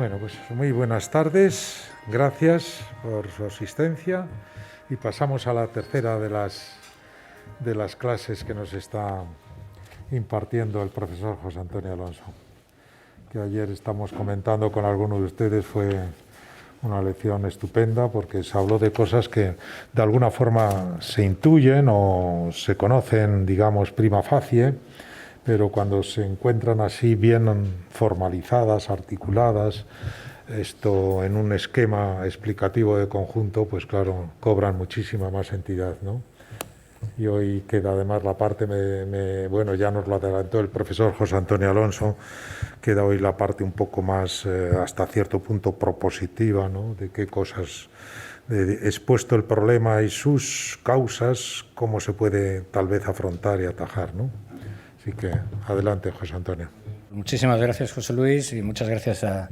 Bueno, pues muy buenas tardes, gracias por su asistencia y pasamos a la tercera de las clases que nos está impartiendo el profesor José Antonio Alonso, que ayer estamos comentando con algunos de ustedes. Fue una lección estupenda porque se habló de cosas que de alguna forma se intuyen o se conocen, digamos, prima facie, pero cuando se encuentran así bien formalizadas, articuladas, esto en un esquema explicativo de conjunto, pues claro, cobran muchísima más entidad, ¿no? Y hoy queda además la parte, bueno, ya nos lo adelantó el profesor José Antonio Alonso, queda hoy la parte un poco más, hasta cierto punto, propositiva, ¿no? De qué cosas, expuesto el problema y sus causas, cómo se puede tal vez afrontar y atajar, ¿no? Así que adelante, José Antonio. Muchísimas gracias, José Luis, y muchas gracias a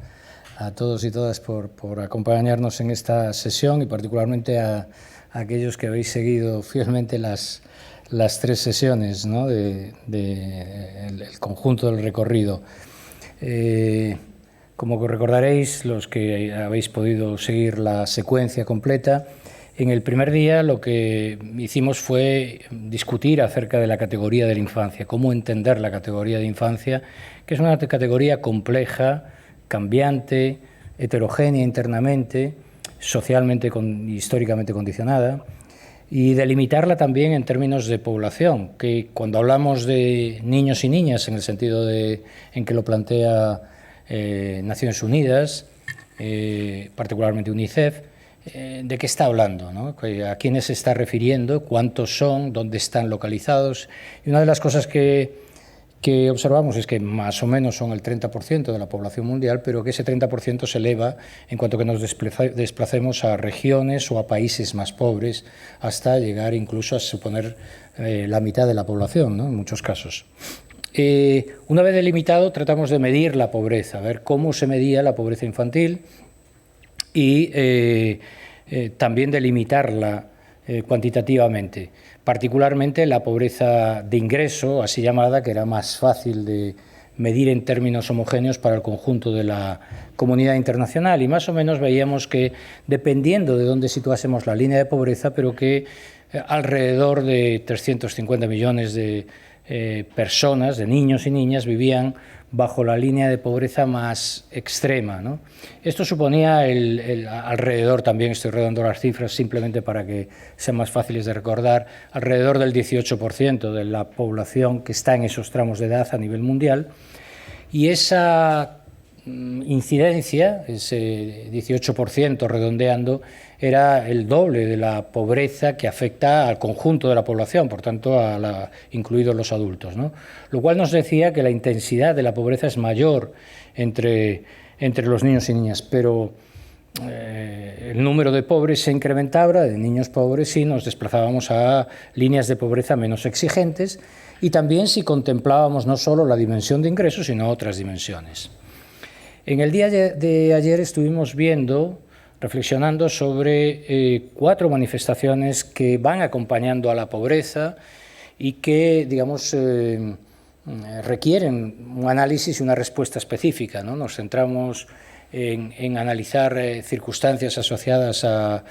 todos y todas por acompañarnos en esta sesión y particularmente a aquellos que habéis seguido fielmente las tres sesiones, ¿no? el conjunto del recorrido. Como recordaréis, los que habéis podido seguir la secuencia completa, en el primer día lo que hicimos fue discutir acerca de la categoría de la infancia, cómo entender la categoría de infancia, que es una categoría compleja, cambiante, heterogénea internamente, socialmente y históricamente condicionada, y delimitarla también en términos de población, que cuando hablamos de niños y niñas, en el sentido en que lo plantea Naciones Unidas, particularmente UNICEF, ¿de qué está hablando, ¿no? ¿A quiénes se está refiriendo? ¿Cuántos son? ¿Dónde están localizados? Y una de las cosas que observamos es que más o menos son el 30% de la población mundial, pero que ese 30% se eleva en cuanto que nos desplacemos a regiones o a países más pobres, hasta llegar incluso a suponer la mitad de la población, ¿no? En muchos casos. Una vez delimitado, tratamos de medir la pobreza, a ver cómo se medía la pobreza infantil y también delimitarla cuantitativamente, particularmente la pobreza de ingreso, así llamada, que era más fácil de medir en términos homogéneos para el conjunto de la comunidad internacional, y más o menos veíamos que, dependiendo de dónde situásemos la línea de pobreza, pero que alrededor de 350 millones de personas, de niños y niñas, vivían bajo la línea de pobreza más extrema, ¿no? Esto suponía alrededor, también estoy redondeando las cifras simplemente para que sean más fáciles de recordar, alrededor del 18% de la población que está en esos tramos de edad a nivel mundial, y esa incidencia, ese 18% redondeando, era el doble de la pobreza que afecta al conjunto de la población, por tanto, incluidos los adultos, ¿no? Lo cual nos decía que la intensidad de la pobreza es mayor entre los niños y niñas, pero el número de pobres se incrementaba, de niños pobres, si nos desplazábamos a líneas de pobreza menos exigentes, y también si contemplábamos no solo la dimensión de ingresos, sino otras dimensiones. En el día de ayer estuvimos reflexionando sobre 4 manifestaciones que van acompañando a la pobreza y que, digamos, requieren un análisis y una respuesta específica, ¿no? Nos centramos en analizar circunstancias asociadas a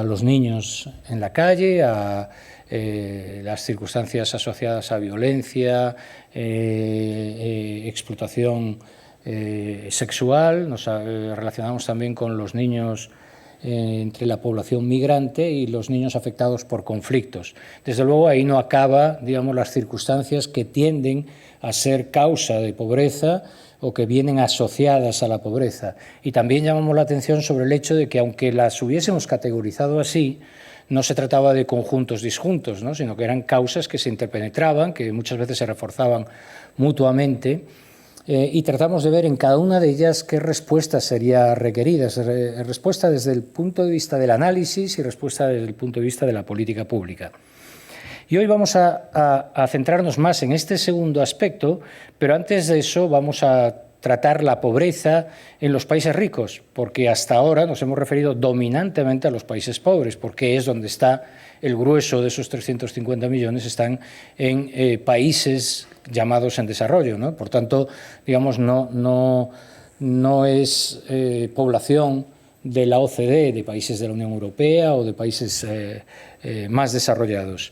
los niños en la calle, a las circunstancias asociadas a violencia, explotación sexual. Nos relacionamos también con los niños entre la población migrante y los niños afectados por conflictos. Desde luego, ahí no acaba, digamos, las circunstancias que tienden a ser causa de pobreza o que vienen asociadas a la pobreza. Y también llamamos la atención sobre el hecho de que, aunque las hubiésemos categorizado así, no se trataba de conjuntos disjuntos, ¿no? Sino que eran causas que se interpenetraban, que muchas veces se reforzaban mutuamente, y tratamos de ver en cada una de ellas qué respuesta sería requerida, respuesta desde el punto de vista del análisis y respuesta desde el punto de vista de la política pública. Y hoy vamos a centrarnos más en este segundo aspecto, pero antes de eso vamos a tratar la pobreza en los países ricos, porque hasta ahora nos hemos referido dominantemente a los países pobres, porque es donde está el grueso de esos 350 millones, están en países llamados en desarrollo, ¿no? Por tanto, digamos, no no es población de la OCDE, de países de la Unión Europea o de países más desarrollados.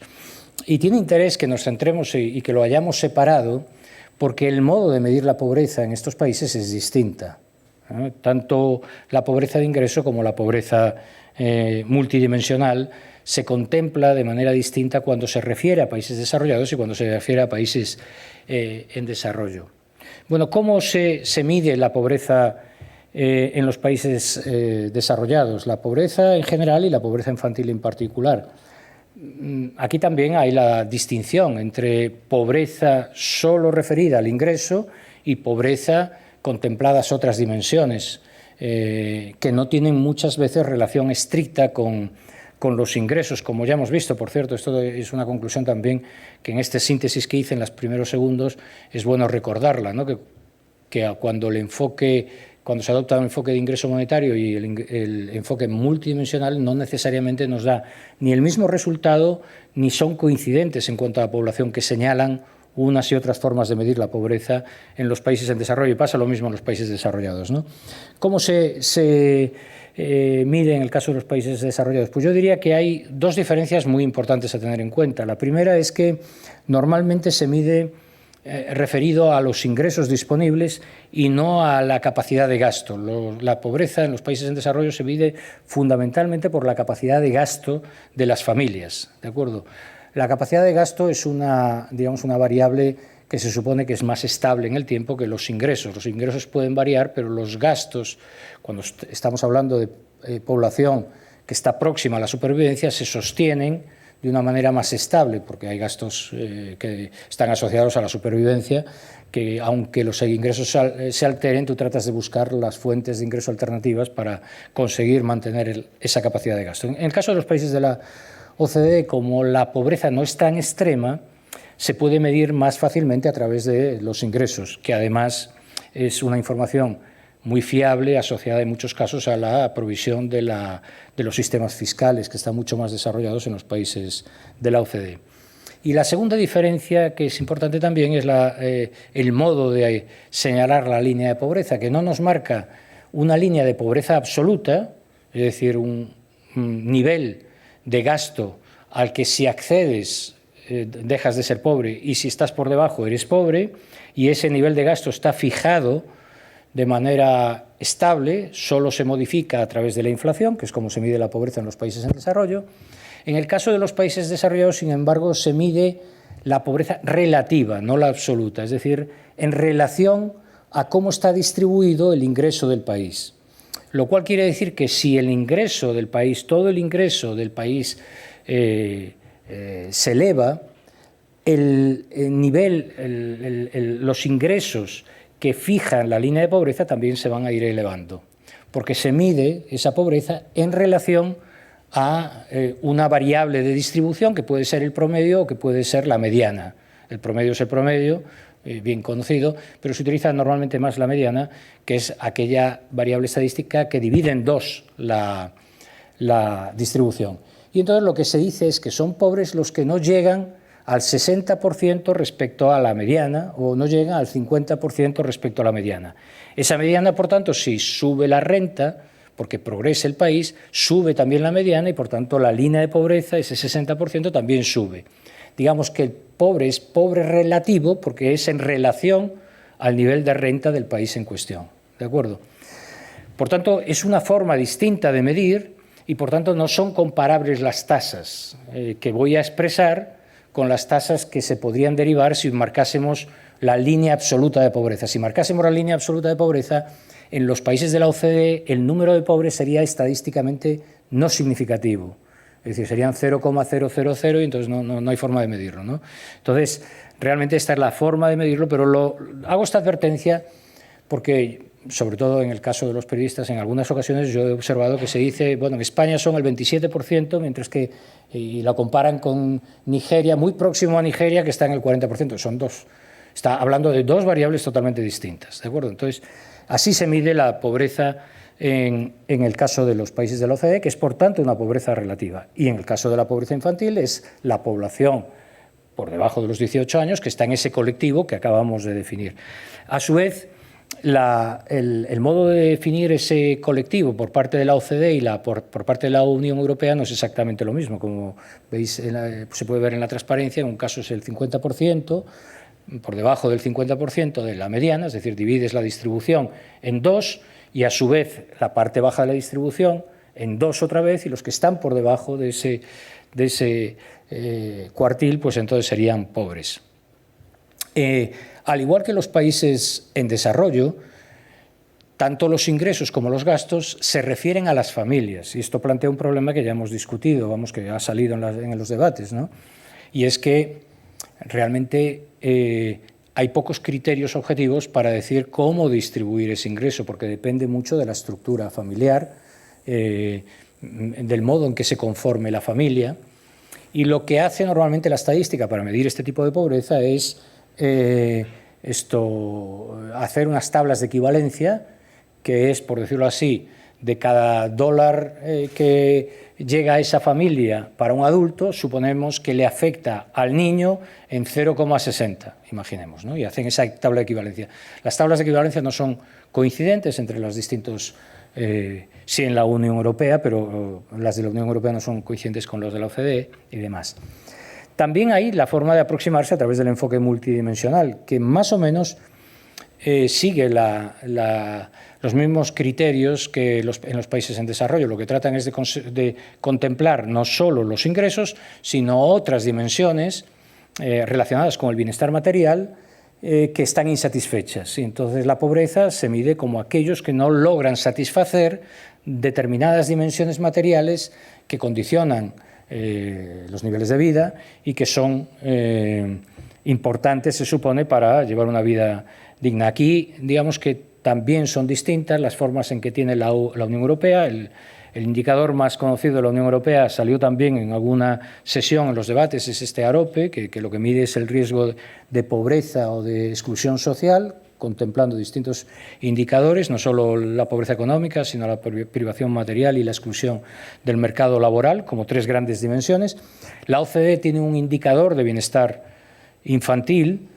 Y tiene interés que nos centremos y que lo hayamos separado, porque el modo de medir la pobreza en estos países es distinta. Tanto la pobreza de ingreso como la pobreza multidimensional se contempla de manera distinta cuando se refiere a países desarrollados y cuando se refiere a países en desarrollo. Bueno, ¿cómo se mide la pobreza en los países desarrollados? La pobreza en general y la pobreza infantil en particular. Aquí también hay la distinción entre pobreza solo referida al ingreso y pobreza contempladas otras dimensiones que no tienen muchas veces relación estricta con los ingresos, como ya hemos visto. Por cierto, esto es una conclusión también que en esta síntesis que hice en los primeros segundos es bueno recordarla, ¿no? que cuando se adopta un enfoque de ingreso monetario y el enfoque multidimensional no necesariamente nos da ni el mismo resultado ni son coincidentes en cuanto a la población que señalan unas y otras formas de medir la pobreza en los países en desarrollo, y pasa lo mismo en los países desarrollados, ¿no? ¿Cómo se mide en el caso de los países desarrollados? Pues yo diría que hay dos diferencias muy importantes a tener en cuenta. La primera es que normalmente se mide referido a los ingresos disponibles y no a la capacidad de gasto. La pobreza en los países en desarrollo se mide fundamentalmente por la capacidad de gasto de las familias, ¿de acuerdo? La capacidad de gasto es una variable que se supone que es más estable en el tiempo que los ingresos. Los ingresos pueden variar, pero los gastos, cuando estamos hablando de población que está próxima a la supervivencia, se sostienen de una manera más estable, porque hay gastos que están asociados a la supervivencia, que aunque los ingresos se alteren, tú tratas de buscar las fuentes de ingreso alternativas para conseguir mantener esa capacidad de gasto. En el caso de los países de la OCDE, como la pobreza no es tan extrema, se puede medir más fácilmente a través de los ingresos, que además es una información muy fiable, asociada en muchos casos a la provisión de los sistemas fiscales, que están mucho más desarrollados en los países de la OCDE. Y la segunda diferencia, que es importante también, es el modo de señalar la línea de pobreza, que no nos marca una línea de pobreza absoluta, es decir, un nivel de gasto al que si accedes dejas de ser pobre y si estás por debajo eres pobre, y ese nivel de gasto está fijado de manera estable, solo se modifica a través de la inflación, que es como se mide la pobreza en los países en desarrollo. En el caso de los países desarrollados, sin embargo, se mide la pobreza relativa, no la absoluta, es decir, en relación a cómo está distribuido el ingreso del país. Lo cual quiere decir que si el ingreso del país, todo el ingreso del país se eleva, los ingresos que fijan la línea de pobreza también se van a ir elevando, porque se mide esa pobreza en relación a una variable de distribución que puede ser el promedio o que puede ser la mediana. El promedio es el promedio, bien conocido, pero se utiliza normalmente más la mediana, que es aquella variable estadística que divide en dos la distribución. Y entonces lo que se dice es que son pobres los que no llegan al 60% respecto a la mediana o no llegan al 50% respecto a la mediana. Esa mediana, por tanto, si sube la renta, porque progresa el país, sube también la mediana y, por tanto, la línea de pobreza, ese 60%, también sube. Digamos que el pobre es pobre relativo porque es en relación al nivel de renta del país en cuestión. ¿De acuerdo? Por tanto, es una forma distinta de medir y, por tanto, no son comparables las tasas que voy a expresar con las tasas que se podrían derivar si marcásemos la línea absoluta de pobreza. Si marcásemos la línea absoluta de pobreza, en los países de la OCDE el número de pobres sería estadísticamente no significativo. Es decir, serían 0,000 y entonces no hay forma de medirlo, ¿no? Entonces, realmente esta es la forma de medirlo, pero hago esta advertencia porque, sobre todo en el caso de los periodistas, en algunas ocasiones yo he observado que se dice, bueno, en España son el 27%, mientras que, y la comparan con Nigeria, muy próximo a Nigeria, que está en el 40%. Son dos. Está hablando de dos variables totalmente distintas, ¿de acuerdo? Entonces, así se mide la pobreza en el caso de los países de la OCDE, que es, por tanto, una pobreza relativa. Y en el caso de la pobreza infantil es la población por debajo de los 18 años que está en ese colectivo que acabamos de definir. A su vez, el modo de definir ese colectivo por parte de la OCDE y por parte de la Unión Europea no es exactamente lo mismo. Como veis, se puede ver en la transparencia, en un caso es el 50%, por debajo del 50% de la mediana, es decir, divides la distribución en dos y a su vez la parte baja de la distribución en dos otra vez, y los que están por debajo de ese cuartil, pues entonces serían pobres. Al igual que los países en desarrollo, tanto los ingresos como los gastos se refieren a las familias, y esto plantea un problema que ya hemos discutido, que ha salido en los debates, ¿no? Y es que realmente hay pocos criterios objetivos para decir cómo distribuir ese ingreso, porque depende mucho de la estructura familiar, del modo en que se conforme la familia, y lo que hace normalmente la estadística para medir este tipo de pobreza es hacer unas tablas de equivalencia, que es, por decirlo así, de cada dólar que llega a esa familia para un adulto, suponemos que le afecta al niño en 0,60, imaginemos, ¿no? Y hacen esa tabla de equivalencia. Las tablas de equivalencia no son coincidentes entre los distintos, sí en la Unión Europea, pero las de la Unión Europea no son coincidentes con los de la OCDE y demás. También hay la forma de aproximarse a través del enfoque multidimensional, que más o menos sigue los mismos criterios que en los países en desarrollo. Lo que tratan es de contemplar no solo los ingresos, sino otras dimensiones relacionadas con el bienestar material que están insatisfechas. Y entonces la pobreza se mide como aquellos que no logran satisfacer determinadas dimensiones materiales que condicionan los niveles de vida y que son importantes, se supone, para llevar una vida digna. Aquí, digamos que también son distintas las formas en que tiene la Unión Europea. El indicador más conocido de la Unión Europea salió también en alguna sesión en los debates, es este AROPE, que lo que mide es el riesgo de pobreza o de exclusión social, contemplando distintos indicadores, no solo la pobreza económica, sino la privación material y la exclusión del mercado laboral, como tres grandes dimensiones. La OCDE tiene un indicador de bienestar infantil.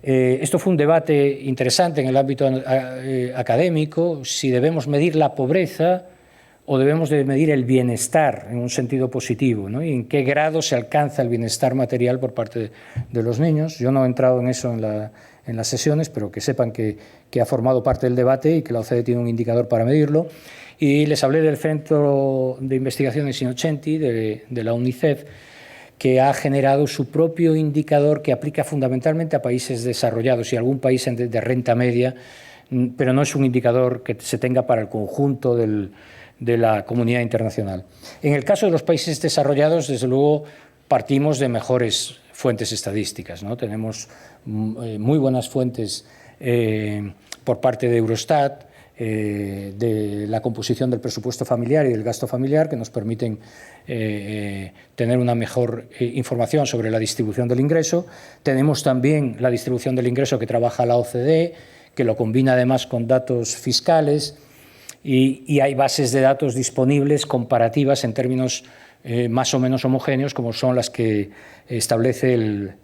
Esto fue un debate interesante en el ámbito académico, si debemos medir la pobreza o debemos de medir el bienestar en un sentido positivo, ¿no? Y en qué grado se alcanza el bienestar material por parte de los niños. Yo no he entrado en eso en las sesiones, pero que sepan que ha formado parte del debate y que la OCDE tiene un indicador para medirlo. Y les hablé del Centro de Investigaciones Innocenti de la UNICEF, que ha generado su propio indicador que aplica fundamentalmente a países desarrollados y algún país de renta media, pero no es un indicador que se tenga para el conjunto de la comunidad internacional. En el caso de los países desarrollados, desde luego, partimos de mejores fuentes estadísticas, ¿no? Tenemos muy buenas fuentes por parte de Eurostat, de la composición del presupuesto familiar y del gasto familiar, que nos permiten tener una mejor información sobre la distribución del ingreso. Tenemos también la distribución del ingreso que trabaja la OCDE, que lo combina además con datos fiscales, y hay bases de datos disponibles comparativas en términos más o menos homogéneos, como son las que establece el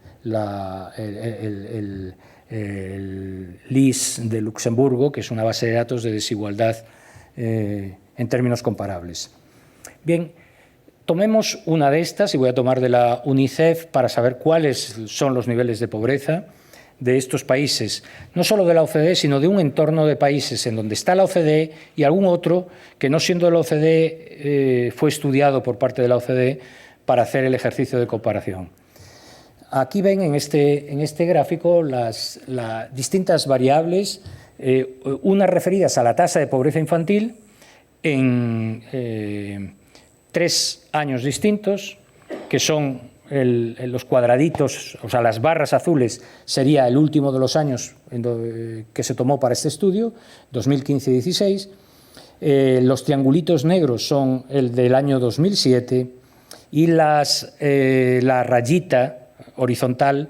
LIS de Luxemburgo, que es una base de datos de desigualdad en términos comparables. Bien, tomemos una de estas, y voy a tomar de la UNICEF para saber cuáles son los niveles de pobreza de estos países, no solo de la OCDE, sino de un entorno de países en donde está la OCDE y algún otro que, no siendo de la OCDE, fue estudiado por parte de la OCDE para hacer el ejercicio de comparación. Aquí ven en este gráfico las distintas variables, unas referidas a la tasa de pobreza infantil en 3 años distintos, que son los cuadraditos, o sea, las barras azules sería el último de los años que se tomó para este estudio, 2015-16, los triangulitos negros son el del año 2007 y la rayita horizontal,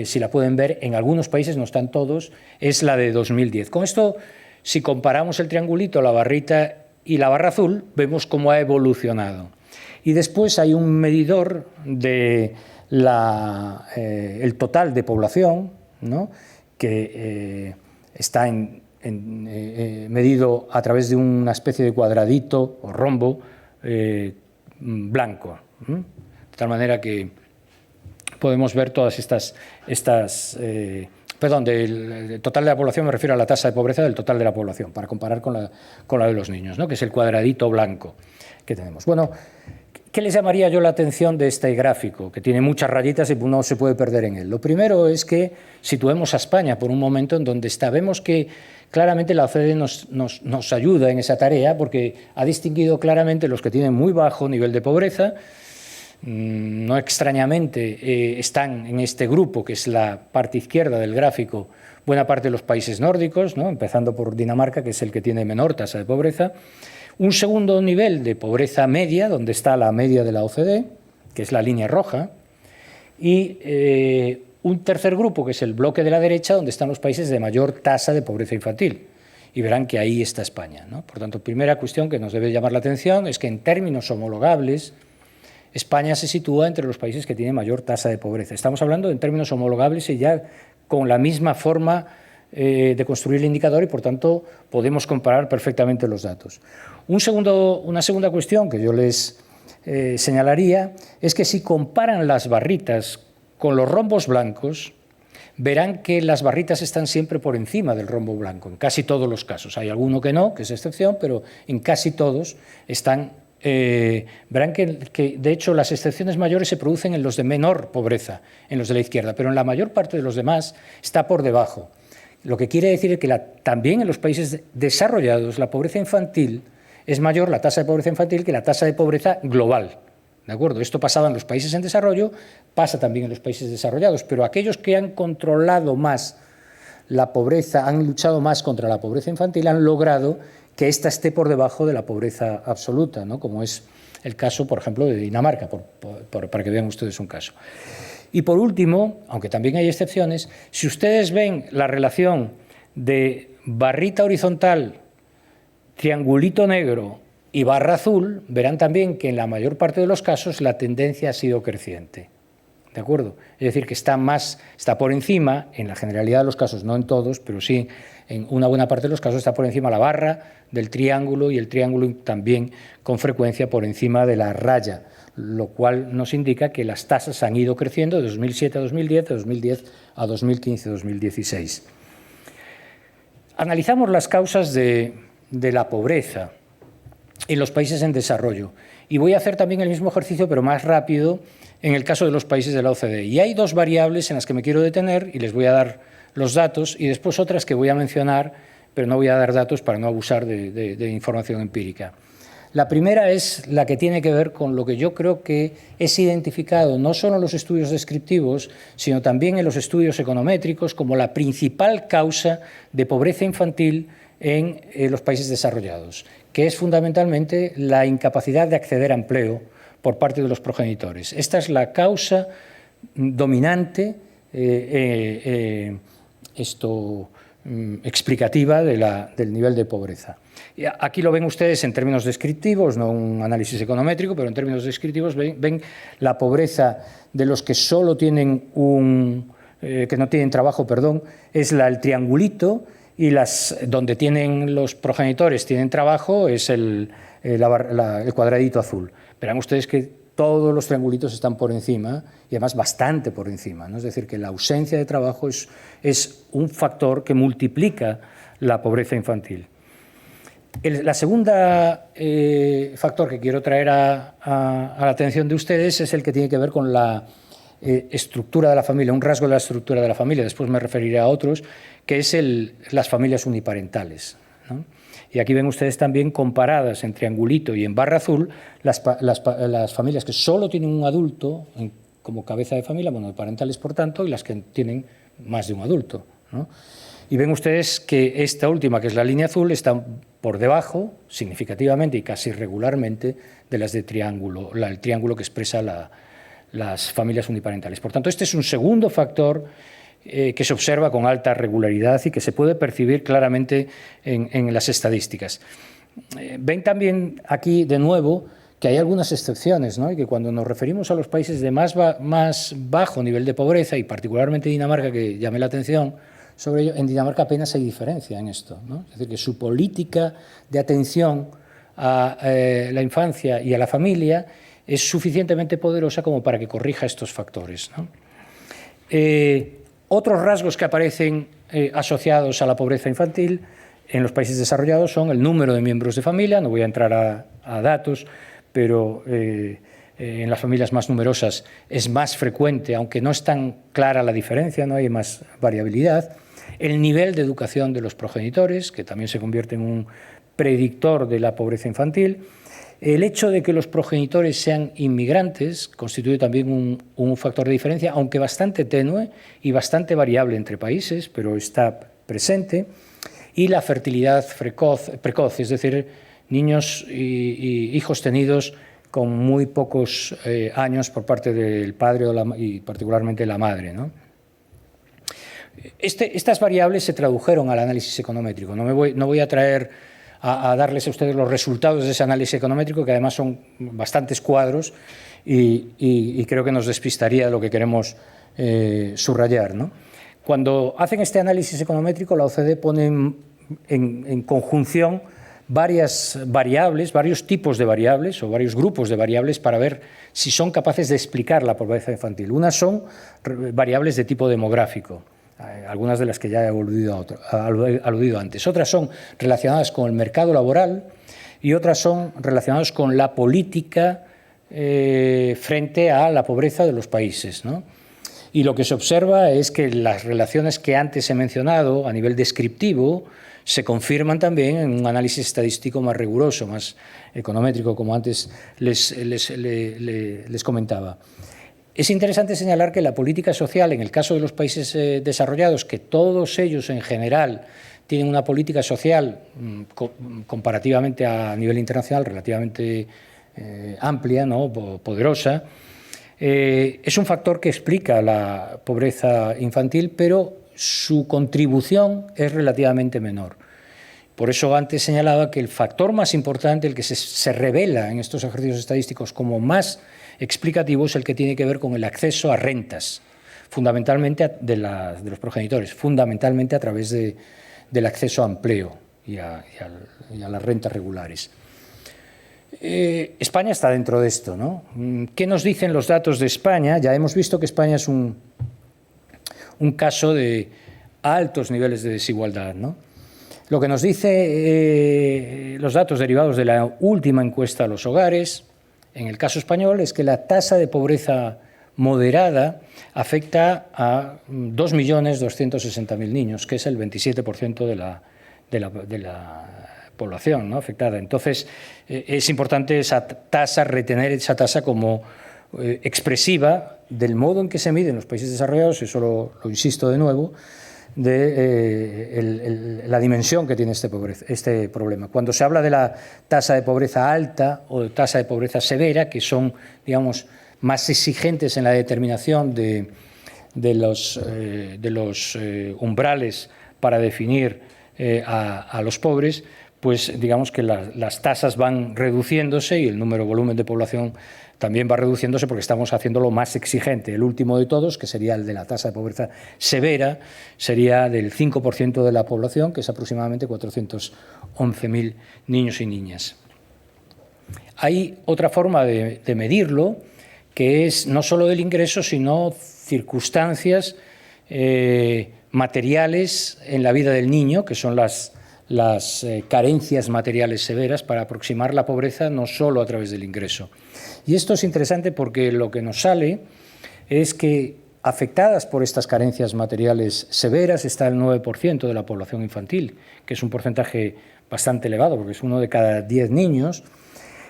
si la pueden ver, en algunos países, no están todos, es la de 2010. Con esto, si comparamos el triangulito, la barrita y la barra azul, vemos cómo ha evolucionado. Y después hay un medidor de el total de población, ¿no? Que está en medido a través de una especie de cuadradito o rombo blanco. De tal manera que podemos ver todas perdón, del total de la población, me refiero a la tasa de pobreza del total de la población, para comparar con la de los niños, ¿no? Que es el cuadradito blanco que tenemos. Bueno, ¿qué les llamaría yo la atención de este gráfico? Que tiene muchas rayitas y uno se puede perder en él. Lo primero es que situemos a España por un momento en donde está. Vemos que claramente la OCDE nos ayuda en esa tarea porque ha distinguido claramente los que tienen muy bajo nivel de pobreza. No extrañamente están en este grupo, que es la parte izquierda del gráfico, buena parte de los países nórdicos, ¿no? Empezando por Dinamarca, que es el que tiene menor tasa de pobreza. Un segundo nivel de pobreza media, donde está la media de la OCDE, que es la línea roja, y un tercer grupo, que es el bloque de la derecha, donde están los países de mayor tasa de pobreza infantil. Y verán que ahí está España, ¿no? Por tanto, primera cuestión que nos debe llamar la atención es que en términos homologables, España se sitúa entre los países que tienen mayor tasa de pobreza. Estamos hablando en términos homologables y ya con la misma forma de construir el indicador y, por tanto, podemos comparar perfectamente los datos. Una segunda cuestión que yo les señalaría es que si comparan las barritas con los rombos blancos, verán que las barritas están siempre por encima del rombo blanco, en casi todos los casos. Hay alguno que no, que es excepción, pero en casi todos están. Verán que, de hecho, las excepciones mayores se producen en los de menor pobreza, en los de la izquierda, pero en la mayor parte de los demás está por debajo. Lo que quiere decir que también en los países desarrollados la pobreza infantil es mayor, la tasa de pobreza infantil, que la tasa de pobreza global. ¿De acuerdo? Esto pasaba en los países en desarrollo, pasa también en los países desarrollados, pero aquellos que han controlado más la pobreza, han luchado más contra la pobreza infantil, han logrado que ésta esté por debajo de la pobreza absoluta, ¿no? Como es el caso, por ejemplo, de Dinamarca, para que vean ustedes un caso. Y por último, aunque también hay excepciones, si ustedes ven la relación de barrita horizontal, triangulito negro y barra azul, verán también que en la mayor parte de los casos la tendencia ha sido creciente. ¿De acuerdo? Es decir, que está por encima, en la generalidad de los casos, no en todos, pero sí en una buena parte de los casos está por encima la barra del triángulo y el triángulo también con frecuencia por encima de la raya, lo cual nos indica que las tasas han ido creciendo de 2007 a 2010, de 2010 a 2015, 2016. Analizamos las causas de la pobreza en los países en desarrollo y voy a hacer también el mismo ejercicio, pero más rápido, en el caso de los países de la OCDE. Y hay dos variables en las que me quiero detener y les voy a dar los datos y después otras que voy a mencionar, pero no voy a dar datos para no abusar de información empírica. La primera es la que tiene que ver con lo que yo creo que es identificado no solo en los estudios descriptivos, sino también en los estudios econométricos como la principal causa de pobreza infantil en los países desarrollados, que es fundamentalmente la incapacidad de acceder a empleo por parte de los progenitores. Esta es la causa dominante explicativa del nivel de pobreza. Y aquí lo ven ustedes en términos descriptivos, no un análisis econométrico, pero en términos descriptivos ven la pobreza de los que solo tienen que no tienen trabajo, es el triangulito, y donde tienen los progenitores tienen trabajo es el cuadradito azul. Verán ustedes que todos los triangulitos están por encima y además bastante por encima, ¿no? Es decir, que la ausencia de trabajo es un factor que multiplica la pobreza infantil. La segunda factor que quiero traer a la atención de ustedes es el que tiene que ver con la estructura de la familia, un rasgo de la estructura de la familia, después me referiré a otros, que es las familias uniparentales, ¿no? Y aquí ven ustedes también comparadas en triangulito y en barra azul las familias que solo tienen un adulto como cabeza de familia, monoparentales por tanto, y las que tienen más de un adulto, ¿no? Y ven ustedes que esta última, que es la línea azul, está por debajo, significativamente y casi regularmente, de las de triángulo, el triángulo que expresa las familias uniparentales. Por tanto, este es un segundo factor que se observa con alta regularidad y que se puede percibir claramente en las estadísticas. Ven también aquí, de nuevo, que hay algunas excepciones, ¿no? Y que cuando nos referimos a los países de más bajo nivel de pobreza, y particularmente Dinamarca, que llamé la atención, sobre ello. En Dinamarca apenas hay diferencia en esto, ¿no? Es decir, que su política de atención a la infancia y a la familia es suficientemente poderosa como para que corrija estos factores, ¿no? Otros rasgos que aparecen asociados a la pobreza infantil en los países desarrollados son el número de miembros de familia. No voy a entrar a datos, pero en las familias más numerosas es más frecuente, aunque no es tan clara la diferencia, no hay más variabilidad. El nivel de educación de los progenitores, que también se convierte en un predictor de la pobreza infantil. El hecho de que los progenitores sean inmigrantes constituye también un factor de diferencia, aunque bastante tenue y bastante variable entre países, pero está presente. Y la fertilidad precoz, es decir, niños y hijos tenidos con muy pocos años por parte del padre y particularmente la madre, ¿no? Estas variables se tradujeron al análisis econométrico. No voy a traer a darles a ustedes los resultados de ese análisis econométrico, que además son bastantes cuadros y creo que nos despistaría de lo que queremos subrayar, ¿no? Cuando hacen este análisis econométrico, la OCDE pone en conjunción varias variables, varios tipos de variables o varios grupos de variables para ver si son capaces de explicar la pobreza infantil. Unas son variables de tipo demográfico, algunas de las que ya he aludido antes. Otras son relacionadas con el mercado laboral y otras son relacionadas con la política frente a la pobreza de los países, ¿no? Y lo que se observa es que las relaciones que antes he mencionado a nivel descriptivo se confirman también en un análisis estadístico más riguroso, más econométrico, como antes les comentaba. Es interesante señalar que la política social, en el caso de los países desarrollados, que todos ellos en general tienen una política social comparativamente a nivel internacional relativamente amplia, ¿no? Poderosa, es un factor que explica la pobreza infantil, pero su contribución es relativamente menor. Por eso antes señalaba que el factor más importante, el que se revela en estos ejercicios estadísticos como más explicativo, es el que tiene que ver con el acceso a rentas, fundamentalmente de los progenitores, fundamentalmente a través del acceso a empleo y a las rentas regulares. España está dentro de esto, ¿no? ¿Qué nos dicen los datos de España? Ya hemos visto que España es un caso de altos niveles de desigualdad, ¿no? Lo que nos dice los datos derivados de la última encuesta a los hogares, en el caso español, es que la tasa de pobreza moderada afecta a 2.260.000 niños, que es el 27% de la población, ¿no?, afectada. Entonces, es importante esa tasa, retener esa tasa como expresiva del modo en que se mide en los países desarrollados, eso lo insisto de nuevo, de la dimensión que tiene este problema. Cuando se habla de la tasa de pobreza alta o de tasa de pobreza severa, que son, digamos, más exigentes en la determinación de los umbrales para definir a los pobres, pues digamos que las tasas van reduciéndose y el volumen de población también va reduciéndose porque estamos haciéndolo más exigente. El último de todos, que sería el de la tasa de pobreza severa, sería del 5% de la población, que es aproximadamente 411.000 niños y niñas. Hay otra forma de medirlo, que es no solo del ingreso, sino circunstancias materiales en la vida del niño, que son las carencias materiales severas, para aproximar la pobreza no solo a través del ingreso. Y esto es interesante porque lo que nos sale es que afectadas por estas carencias materiales severas está el 9% de la población infantil, que es un porcentaje bastante elevado, porque es 1 de cada 10 niños.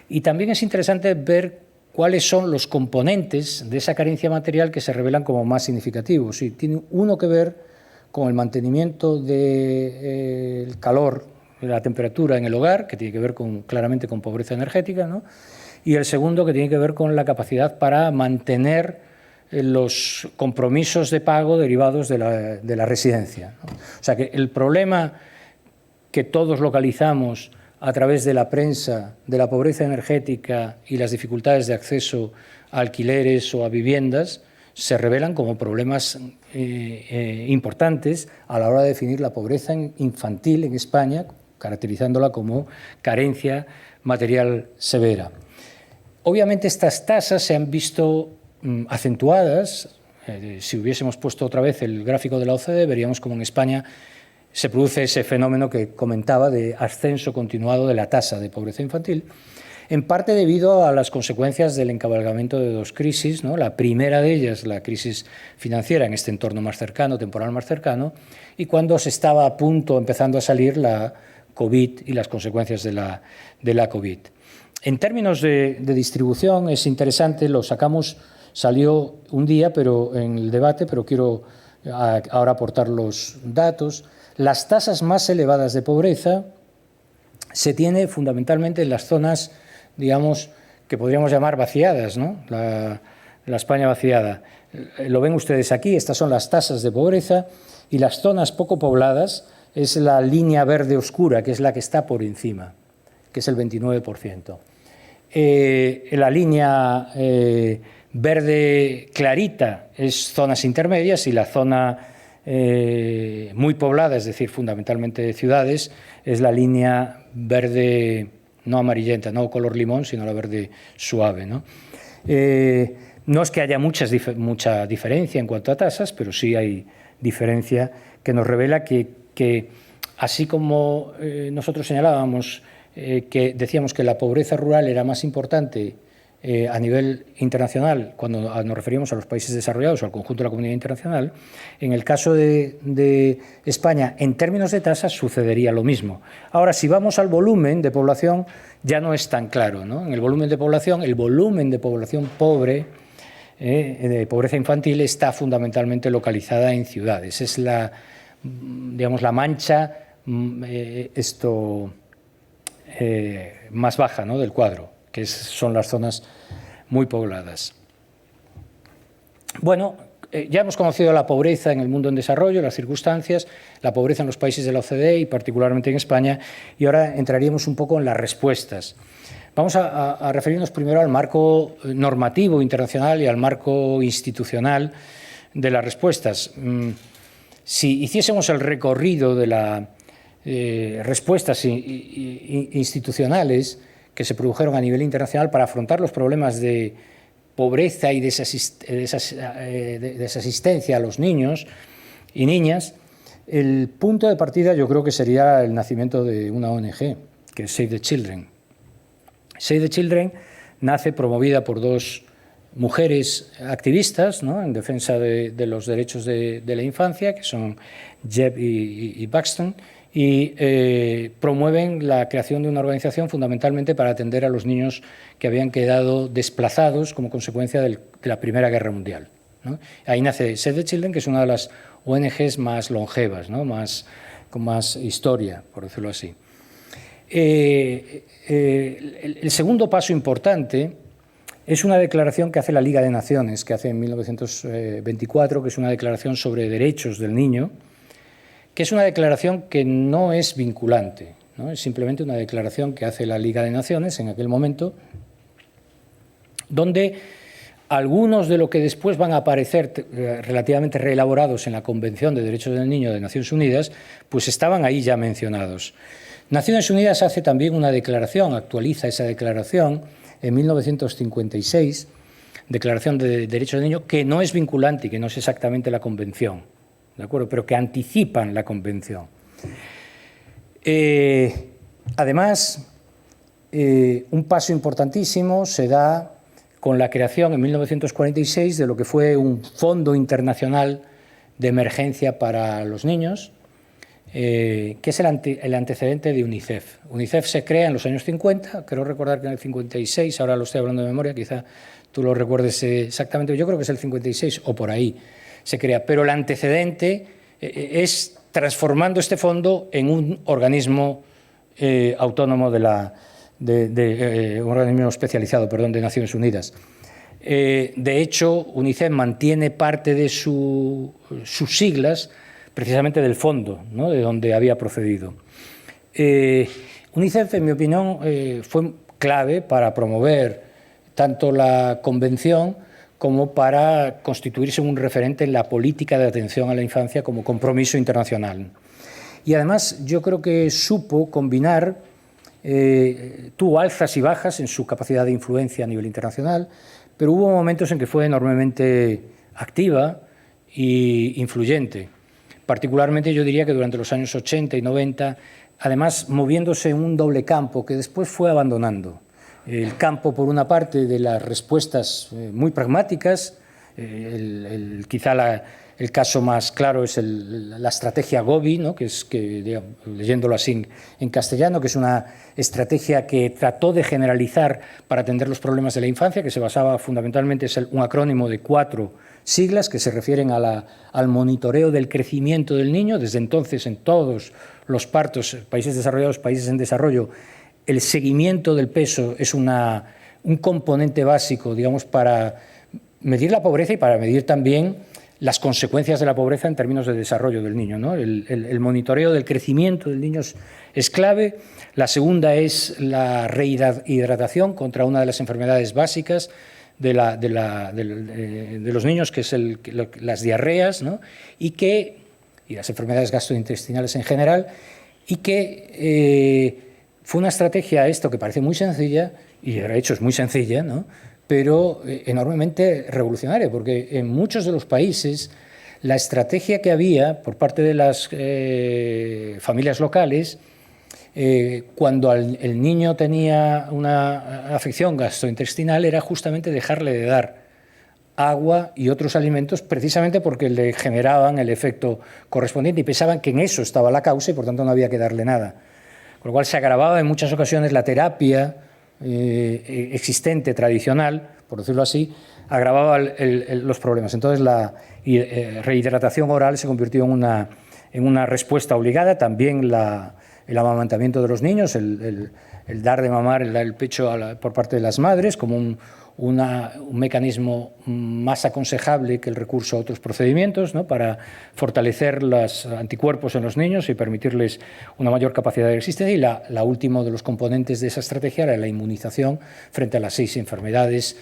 Y también es interesante ver cuáles son los componentes de esa carencia material que se revelan como más significativos. Y tiene uno que ver con el mantenimiento del calor, de la temperatura en el hogar, que tiene que ver claramente con pobreza energética, ¿no? Y el segundo, que tiene que ver con la capacidad para mantener los compromisos de pago derivados de la residencia, ¿no? O sea que el problema que todos localizamos a través de la prensa de la pobreza energética y las dificultades de acceso a alquileres o a viviendas se revelan como problemas importantes a la hora de definir la pobreza infantil en España, caracterizándola como carencia material severa. Obviamente estas tasas se han visto acentuadas. Si hubiésemos puesto otra vez el gráfico de la OCDE, veríamos como en España se produce ese fenómeno que comentaba de ascenso continuado de la tasa de pobreza infantil, en parte debido a las consecuencias del encabalgamiento de dos crisis, ¿no? La primera de ellas, la crisis financiera en este entorno más cercano, temporal más cercano, y cuando se estaba a punto, empezando a salir la COVID y las consecuencias de la COVID. En términos de distribución es interesante, lo sacamos, salió un día pero en el debate, pero quiero ahora aportar los datos. Las tasas más elevadas de pobreza se tiene fundamentalmente en las zonas, digamos, que podríamos llamar vaciadas, ¿no? La España vaciada. Lo ven ustedes aquí, estas son las tasas de pobreza, y las zonas poco pobladas es la línea verde oscura, que es la que está por encima, que es el 29%. La línea verde clarita es zonas intermedias y la zona muy poblada, es decir, fundamentalmente de ciudades, es la línea verde no amarillenta, no color limón, sino la verde suave, ¿no? No es que haya mucha diferencia en cuanto a tasas, pero sí hay diferencia que nos revela que así como nosotros señalábamos que decíamos que la pobreza rural era más importante a nivel internacional, cuando nos referíamos a los países desarrollados o al conjunto de la comunidad internacional, en el caso de España, en términos de tasas, sucedería lo mismo. Ahora, si vamos al volumen de población, ya no es tan claro, ¿no? En el volumen de población pobre, de pobreza infantil, está fundamentalmente localizada en ciudades. Es digamos, la mancha más baja, ¿no?, del cuadro, que son las zonas muy pobladas. Bueno, ya hemos conocido la pobreza en el mundo en desarrollo, las circunstancias, la pobreza en los países de la OCDE y particularmente en España, y ahora entraríamos un poco en las respuestas. Vamos a referirnos primero al marco normativo internacional y al marco institucional de las respuestas. Si hiciésemos el recorrido de las respuestas institucionales que se produjeron a nivel internacional para afrontar los problemas de pobreza y desasistencia a los niños y niñas, el punto de partida yo creo que sería el nacimiento de una ONG, que es Save the Children. Save the Children nace promovida por dos mujeres activistas, ¿no?, en defensa de los derechos de la infancia, que son Jeb y Buxton, y promueven la creación de una organización fundamentalmente para atender a los niños que habían quedado desplazados como consecuencia de la Primera Guerra Mundial, ¿no? Ahí nace Save the Children, que es una de las ONGs más longevas, ¿no?, con más historia, por decirlo así. El segundo paso importante es una declaración que hace la Liga de Naciones, que hace en 1924, que es una declaración sobre derechos del niño, que es una declaración que no es vinculante, ¿no? Es simplemente una declaración que hace la Liga de Naciones en aquel momento, donde algunos de lo que después van a aparecer relativamente reelaborados en la Convención de Derechos del Niño de Naciones Unidas, pues estaban ahí ya mencionados. Naciones Unidas hace también una declaración, actualiza esa declaración en 1956, Declaración de Derechos del Niño, que no es vinculante y que no es exactamente la Convención, ¿de acuerdo?, pero que anticipan la Convención. Además, un paso importantísimo se da con la creación en 1946 de lo que fue un Fondo Internacional de Emergencia para los Niños, que es el antecedente de UNICEF. UNICEF se crea en los años 50, creo recordar que en el 56, ahora lo estoy hablando de memoria, quizá tú lo recuerdes exactamente, yo creo que es el 56 o por ahí se crea, pero el antecedente es transformando este fondo en un organismo autónomo un organismo especializado, de Naciones Unidas. De hecho, UNICEF mantiene parte de sus siglas precisamente del fondo, ¿no?, de donde había procedido. UNICEF, en mi opinión, fue clave para promover tanto la Convención como para constituirse un referente en la política de atención a la infancia como compromiso internacional. Y además yo creo que supo combinar, tuvo alzas y bajas en su capacidad de influencia a nivel internacional, pero hubo momentos en que fue enormemente activa e influyente. Particularmente yo diría que durante los años 80 y 90, además moviéndose en un doble campo que después fue abandonando. El campo, por una parte, de las respuestas muy pragmáticas, quizá el caso más claro es la estrategia Gobi, ¿no? Digamos, leyéndolo así en castellano, que es una estrategia que trató de generalizar para atender los problemas de la infancia, que se basaba fundamentalmente, es un acrónimo de 4 siglas que se refieren al monitoreo del crecimiento del niño. Desde entonces, en todos los partos, países desarrollados, países en desarrollo, el seguimiento del peso es un componente básico, digamos, para medir la pobreza y para medir también las consecuencias de la pobreza en términos de desarrollo del niño, ¿no? El monitoreo del crecimiento del niño es clave. La segunda es la rehidratación contra una de las enfermedades básicas de los niños, que es las diarreas, ¿no? y las enfermedades gastrointestinales en general, y que fue una estrategia, esto que parece muy sencilla, y de hecho es muy sencilla, ¿no? pero enormemente revolucionaria, porque en muchos de los países la estrategia que había por parte de las familias locales, cuando el niño tenía una afección gastrointestinal, era justamente dejarle de dar agua y otros alimentos, precisamente porque le generaban el efecto correspondiente y pensaban que en eso estaba la causa y por tanto no había que darle nada. Con lo cual se agravaba en muchas ocasiones la terapia existente, tradicional, por decirlo así, agravaba los problemas. Entonces la rehidratación oral se convirtió en una respuesta obligada. También el amamantamiento de los niños, el dar de mamar, el pecho por parte de las madres, como un mecanismo más aconsejable que el recurso a otros procedimientos, ¿no? para fortalecer los anticuerpos en los niños y permitirles una mayor capacidad de resistencia. Y la última de los componentes de esa estrategia era la inmunización frente a las 6 enfermedades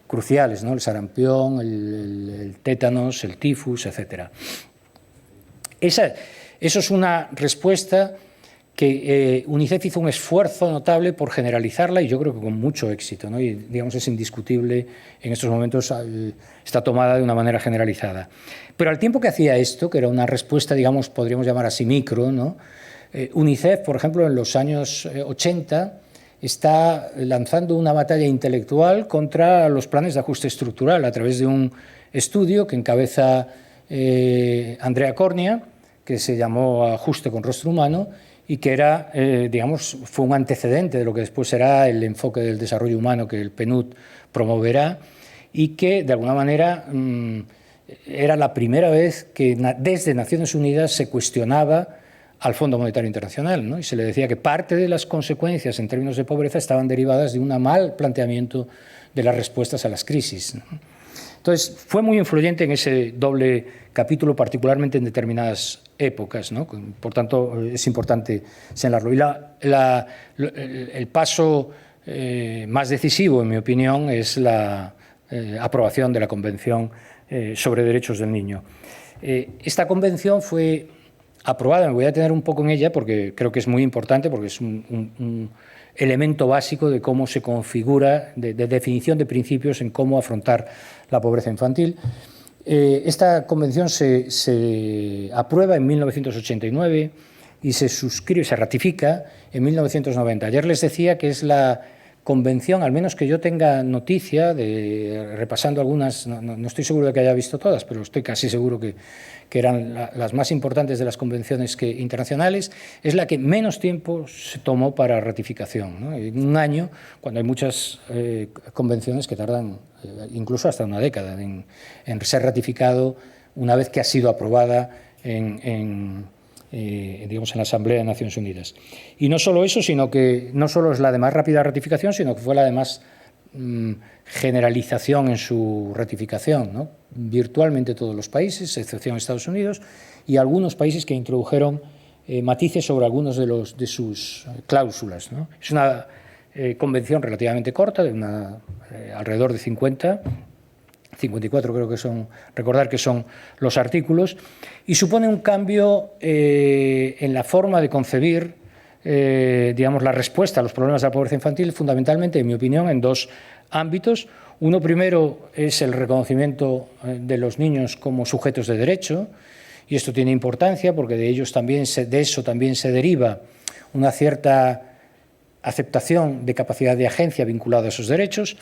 cruciales, ¿no? El sarampión, el tétanos, el tifus, etc. Eso es una respuesta que UNICEF hizo un esfuerzo notable por generalizarla y yo creo que con mucho éxito, ¿no? Y digamos es indiscutible en estos momentos, está tomada de una manera generalizada. Pero al tiempo que hacía esto, que era una respuesta, digamos, podríamos llamar así micro, ¿no? UNICEF, por ejemplo, en los años 80 está lanzando una batalla intelectual contra los planes de ajuste estructural a través de un estudio que encabeza Andrea Cornia, que se llamó Ajuste con rostro humano, y que era, digamos, fue un antecedente de lo que después será el enfoque del desarrollo humano que el PNUD promoverá, y que, de alguna manera, era la primera vez que desde Naciones Unidas se cuestionaba al Fondo Monetario Internacional, ¿no? Y se le decía que parte de las consecuencias en términos de pobreza estaban derivadas de un mal planteamiento de las respuestas a las crisis, ¿no? Entonces, fue muy influyente en ese doble capítulo, particularmente en determinadas épocas, ¿no? Por tanto, es importante señalarlo. Y el paso más decisivo, en mi opinión, es la aprobación de la Convención sobre Derechos del Niño. Esta convención fue aprobada, me voy a detener un poco en ella porque creo que es muy importante, porque es un elemento básico de cómo se configura, de definición de principios en cómo afrontar la pobreza infantil. Esta convención se aprueba en 1989 y se suscribe, se ratifica en 1990. Ayer les decía que es la convención, al menos que yo tenga noticia, repasando algunas, no estoy seguro de que haya visto todas, pero estoy casi seguro que eran las más importantes de las convenciones internacionales, es la que menos tiempo se tomó para ratificación, ¿no? En un año, cuando hay muchas convenciones que tardan incluso hasta una década en ser ratificado una vez que ha sido aprobada digamos, en la Asamblea de Naciones Unidas. Y no solo eso, sino que no solo es la de más rápida ratificación, sino que fue la de más generalización en su ratificación, ¿no? Virtualmente todos los países, excepción Estados Unidos, y algunos países que introdujeron matices sobre algunos de sus cláusulas, ¿no? Es una convención relativamente corta, de alrededor de 50 54 creo que son, recordar que son los artículos, y supone un cambio en la forma de concebir, digamos, la respuesta a los problemas de la pobreza infantil, fundamentalmente, en mi opinión, en dos ámbitos. Uno primero es el reconocimiento de los niños como sujetos de derecho, y esto tiene importancia porque de eso también se deriva una cierta aceptación de capacidad de agencia vinculada a esos derechos,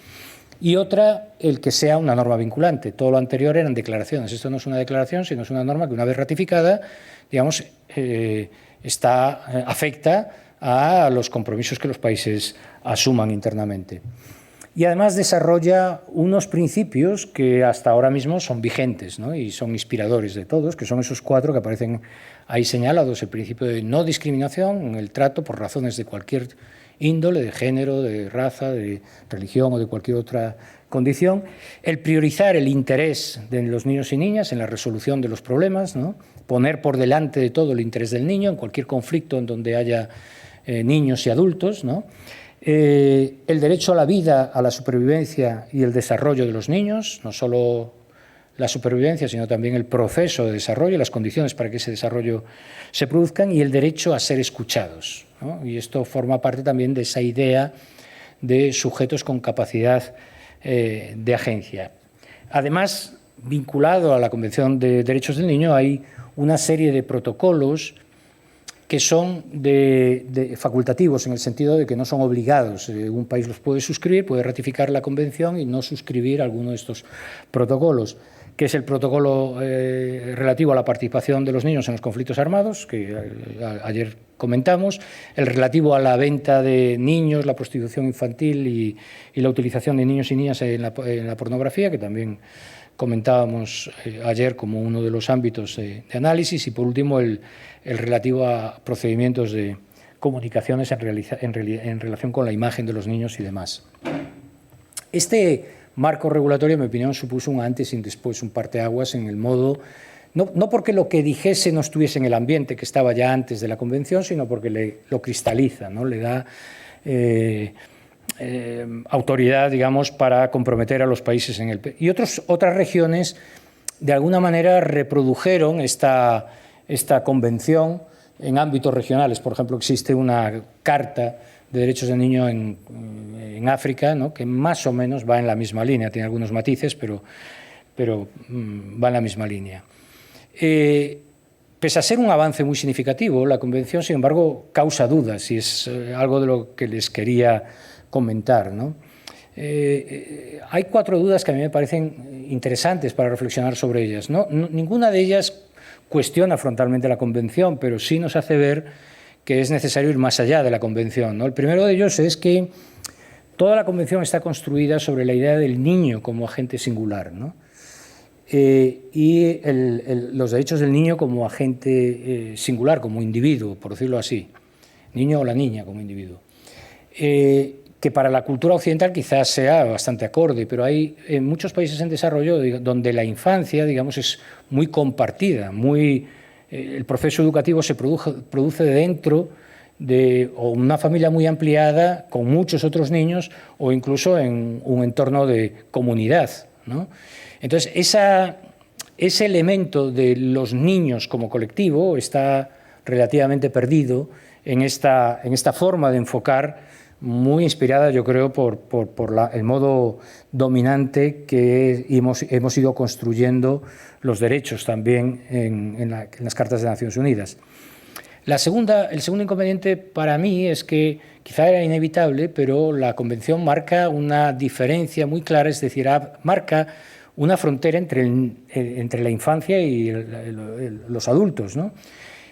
y otra, el que sea una norma vinculante. Todo lo anterior eran declaraciones. Esto no es una declaración, sino es una norma que, una vez ratificada, digamos, afecta a los compromisos que los países asuman internamente. Y además desarrolla unos principios que hasta ahora mismo son vigentes, ¿no? Y son inspiradores de todos, que son esos 4 que aparecen ahí señalados: el principio de no discriminación en el trato por razones de cualquier índole, de género, de raza, de religión o de cualquier otra condición; el priorizar el interés de los niños y niñas en la resolución de los problemas, ¿no? Poner por delante de todo el interés del niño en cualquier conflicto en donde haya niños y adultos, ¿no? El derecho a la vida, a la supervivencia y el desarrollo de los niños, no solo la supervivencia, sino también el proceso de desarrollo, las condiciones para que ese desarrollo se produzcan, y el derecho a ser escuchados, ¿no? Y esto forma parte también de esa idea de sujetos con capacidad de agencia. Además, vinculado a la Convención de Derechos del Niño, hay una serie de protocolos que son facultativos, en el sentido de que no son obligados. Un país los puede suscribir, puede ratificar la Convención y no suscribir alguno de estos protocolos, que es el protocolo relativo a la participación de los niños en los conflictos armados, que ayer comentamos, el relativo a la venta de niños, la prostitución infantil y la utilización de niños y niñas en la pornografía, que también comentábamos ayer como uno de los ámbitos de análisis, y por último el relativo a procedimientos de comunicaciones en relación con la imagen de los niños y demás. Este marco regulatorio, en mi opinión, supuso un antes y un después, un parteaguas en el modo, no porque lo que dijese no estuviese en el ambiente que estaba ya antes de la Convención, sino porque lo cristaliza, ¿no? Le da autoridad, digamos, para comprometer a los países en el... Y otras regiones, de alguna manera, reprodujeron esta convención en ámbitos regionales. Por ejemplo, existe una Carta de Derechos del Niño en África, ¿no? Que más o menos va en la misma línea, tiene algunos matices, pero va en la misma línea. Pese a ser un avance muy significativo, la Convención, sin embargo, causa dudas, y es algo de lo que les quería comentar, ¿no? Hay 4 dudas que a mí me parecen interesantes para reflexionar sobre ellas, ¿no? Ninguna de ellas cuestiona frontalmente la Convención, pero sí nos hace ver que es necesario ir más allá de la Convención, ¿no? El primero de ellos es que toda la Convención está construida sobre la idea del niño como agente singular, ¿no? Y los derechos del niño como agente singular, como individuo, por decirlo así, niño o la niña como individuo. Que para la cultura occidental quizás sea bastante acorde, pero hay en muchos países en desarrollo donde la infancia, digamos, es muy compartida, el proceso educativo se produce dentro de una familia muy ampliada, con muchos otros niños, o incluso en un entorno de comunidad, ¿no? Entonces, ese elemento de los niños como colectivo está relativamente perdido en esta forma de enfocar, muy inspirada, yo creo, por el modo dominante que hemos ido construyendo los derechos también en las Cartas de Naciones Unidas. El segundo inconveniente para mí es que, quizá era inevitable, pero la Convención marca una diferencia muy clara, es decir, marca una frontera entre la infancia y los adultos, ¿no?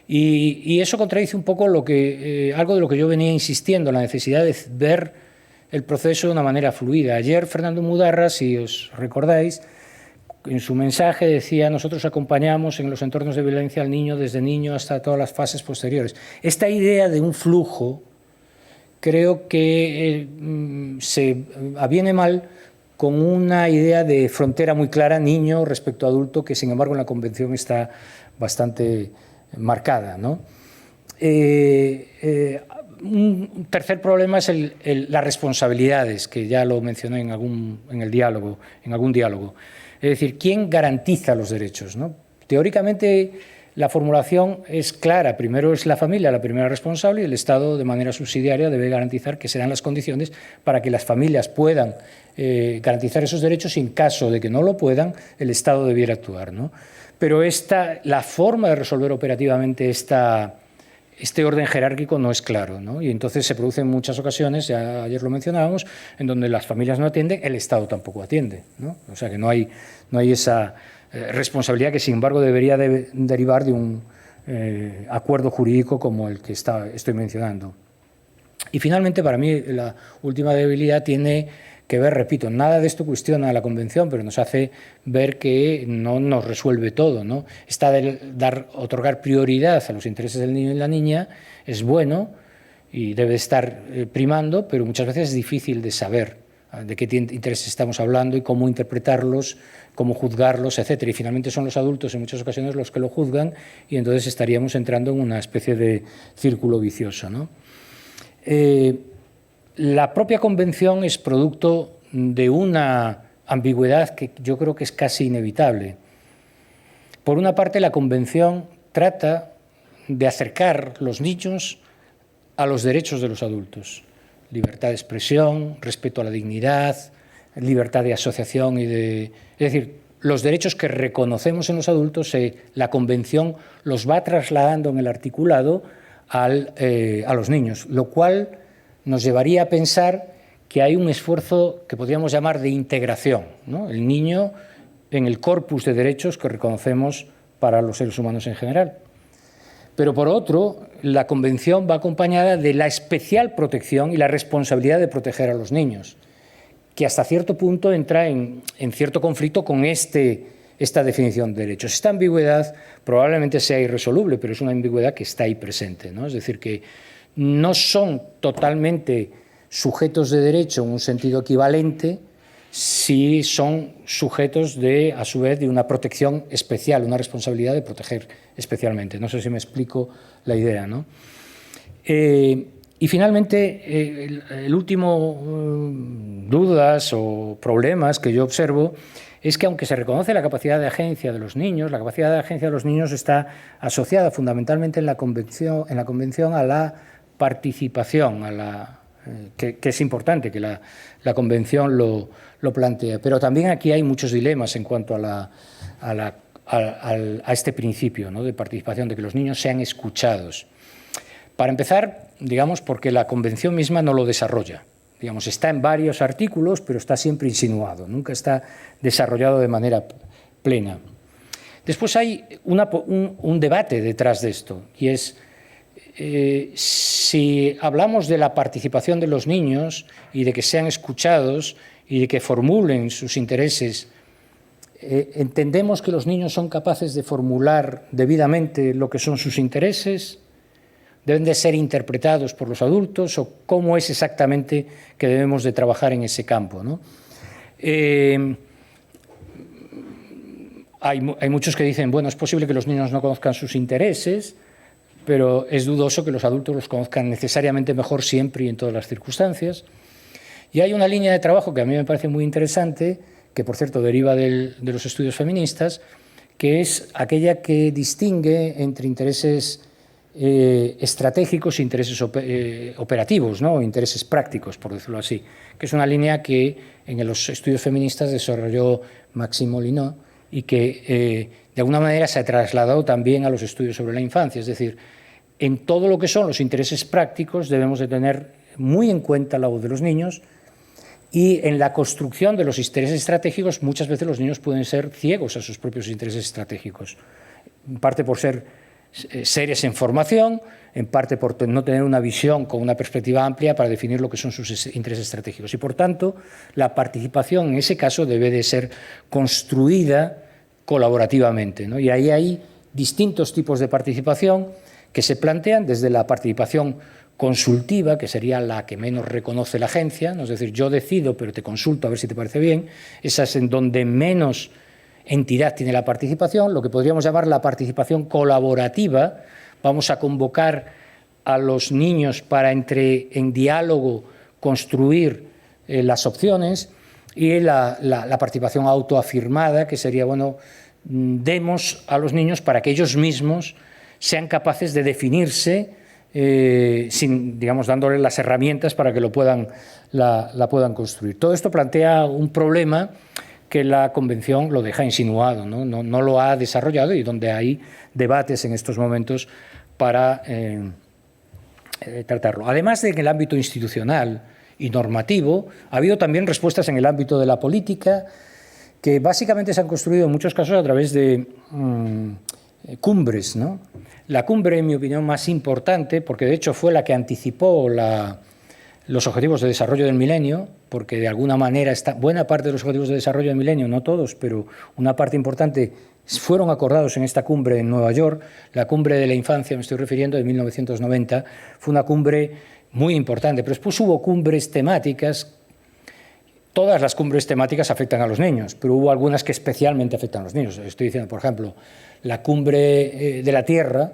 Y eso contradice un poco algo de lo que yo venía insistiendo, la necesidad de ver el proceso de una manera fluida. Ayer Fernando Mudarra, si os recordáis, en su mensaje decía: nosotros acompañamos en los entornos de violencia al niño desde niño hasta todas las fases posteriores. Esta idea de un flujo creo que se aviene mal con una idea de frontera muy clara, niño respecto a adulto, que sin embargo en la Convención está bastante marcada, ¿no? un tercer problema es las responsabilidades, que ya lo mencioné en algún diálogo. Es decir, ¿quién garantiza los derechos, ¿no? Teóricamente, la formulación es clara. Primero es la familia la primera responsable y el Estado, de manera subsidiaria, debe garantizar que se dan las condiciones para que las familias puedan garantizar esos derechos y, en caso de que no lo puedan, el Estado debiera actuar, ¿no? Pero la forma de resolver operativamente este orden jerárquico no es claro, ¿no? Y entonces se producen muchas ocasiones, ya ayer lo mencionábamos, en donde las familias no atienden, el Estado tampoco atiende, ¿no? O sea que no hay esa responsabilidad que, sin embargo, debería derivar de un acuerdo jurídico como el que estoy mencionando. Y finalmente, para mí, la última debilidad tiene que ver, repito, nada de esto cuestiona la Convención, pero nos hace ver que no nos resuelve todo, ¿no? Otorgar prioridad a los intereses del niño y la niña es bueno y debe estar primando, pero muchas veces es difícil de saber de qué intereses estamos hablando y cómo interpretarlos, cómo juzgarlos, etcétera. Y finalmente son los adultos en muchas ocasiones los que lo juzgan y entonces estaríamos entrando en una especie de círculo vicioso, ¿no? La propia Convención es producto de una ambigüedad que yo creo que es casi inevitable. Por una parte, la Convención trata de acercar los niños a los derechos de los adultos. Libertad de expresión, respeto a la dignidad, libertad de asociación es decir, los derechos que reconocemos en los adultos, la Convención los va trasladando en el articulado a los niños, lo cual nos llevaría a pensar que hay un esfuerzo que podríamos llamar de integración, ¿no? El niño en el corpus de derechos que reconocemos para los seres humanos en general. Pero, por otro, la Convención va acompañada de la especial protección y la responsabilidad de proteger a los niños, que hasta cierto punto entra en cierto conflicto con esta definición de derechos. Esta ambigüedad probablemente sea irresoluble, pero es una ambigüedad que está ahí presente, ¿no? Es decir, que no son totalmente sujetos de derecho en un sentido equivalente, si son sujetos a su vez, de una protección especial, una responsabilidad de proteger especialmente. No sé si me explico la idea, ¿no? Y finalmente, el último dudas o problemas que yo observo es que, aunque se reconoce la capacidad de agencia de los niños, la capacidad de agencia de los niños está asociada fundamentalmente en la Convención a la participación, que es importante que la Convención lo plantee. Pero también aquí hay muchos dilemas en cuanto a este principio, ¿no?, de participación, de que los niños sean escuchados. Para empezar, digamos, porque la Convención misma no lo desarrolla. Digamos, está en varios artículos, pero está siempre insinuado, nunca está desarrollado de manera plena. Después hay un debate detrás de esto, y es si hablamos de la participación de los niños y de que sean escuchados y de que formulen sus intereses, ¿entendemos que los niños son capaces de formular debidamente lo que son sus intereses? ¿Deben de ser interpretados por los adultos? ¿O cómo es exactamente que debemos de trabajar en ese campo, ¿no? Hay muchos que dicen, bueno, es posible que los niños no conozcan sus intereses, pero es dudoso que los adultos los conozcan necesariamente mejor siempre y en todas las circunstancias. Y hay una línea de trabajo que a mí me parece muy interesante, que por cierto deriva de los estudios feministas, que es aquella que distingue entre intereses estratégicos e intereses operativos, ¿no?, intereses prácticos, por decirlo así, que es una línea que en los estudios feministas desarrolló Maxime Molyneux y que de alguna manera se ha trasladado también a los estudios sobre la infancia. Es decir, en todo lo que son los intereses prácticos debemos de tener muy en cuenta la voz de los niños, y en la construcción de los intereses estratégicos muchas veces los niños pueden ser ciegos a sus propios intereses estratégicos, en parte por ser seres en formación, en parte por no tener una visión con una perspectiva amplia para definir lo que son sus intereses estratégicos. Y, por tanto, la participación en ese caso debe de ser construida colaborativamente, ¿no? Y ahí hay distintos tipos de participación que se plantean, desde la participación consultiva, que sería la que menos reconoce la agencia, ¿no? Es decir, yo decido, pero te consulto a ver si te parece bien. Esa es en donde menos entidad tiene la participación, lo que podríamos llamar la participación colaborativa. Vamos a convocar a los niños para en diálogo construir las opciones, y la participación autoafirmada, que sería, bueno, demos a los niños para que ellos mismos sean capaces de definirse, digamos, dándoles las herramientas para que la puedan construir. Todo esto plantea un problema que la Convención lo deja insinuado, no lo ha desarrollado, y donde hay debates en estos momentos para tratarlo. Además de en el ámbito institucional y normativo, ha habido también respuestas en el ámbito de la política, que básicamente se han construido en muchos casos a través de cumbres, ¿no? La cumbre, en mi opinión, más importante, porque de hecho fue la que anticipó los objetivos de desarrollo del milenio, porque de alguna manera buena parte de los objetivos de desarrollo del milenio, no todos, pero una parte importante, fueron acordados en esta cumbre en Nueva York. La cumbre de la infancia, me estoy refiriendo, de 1990, fue una cumbre muy importante, pero después hubo cumbres temáticas. Todas las cumbres temáticas afectan a los niños, pero hubo algunas que especialmente afectan a los niños. Estoy diciendo, por ejemplo, la cumbre de la Tierra,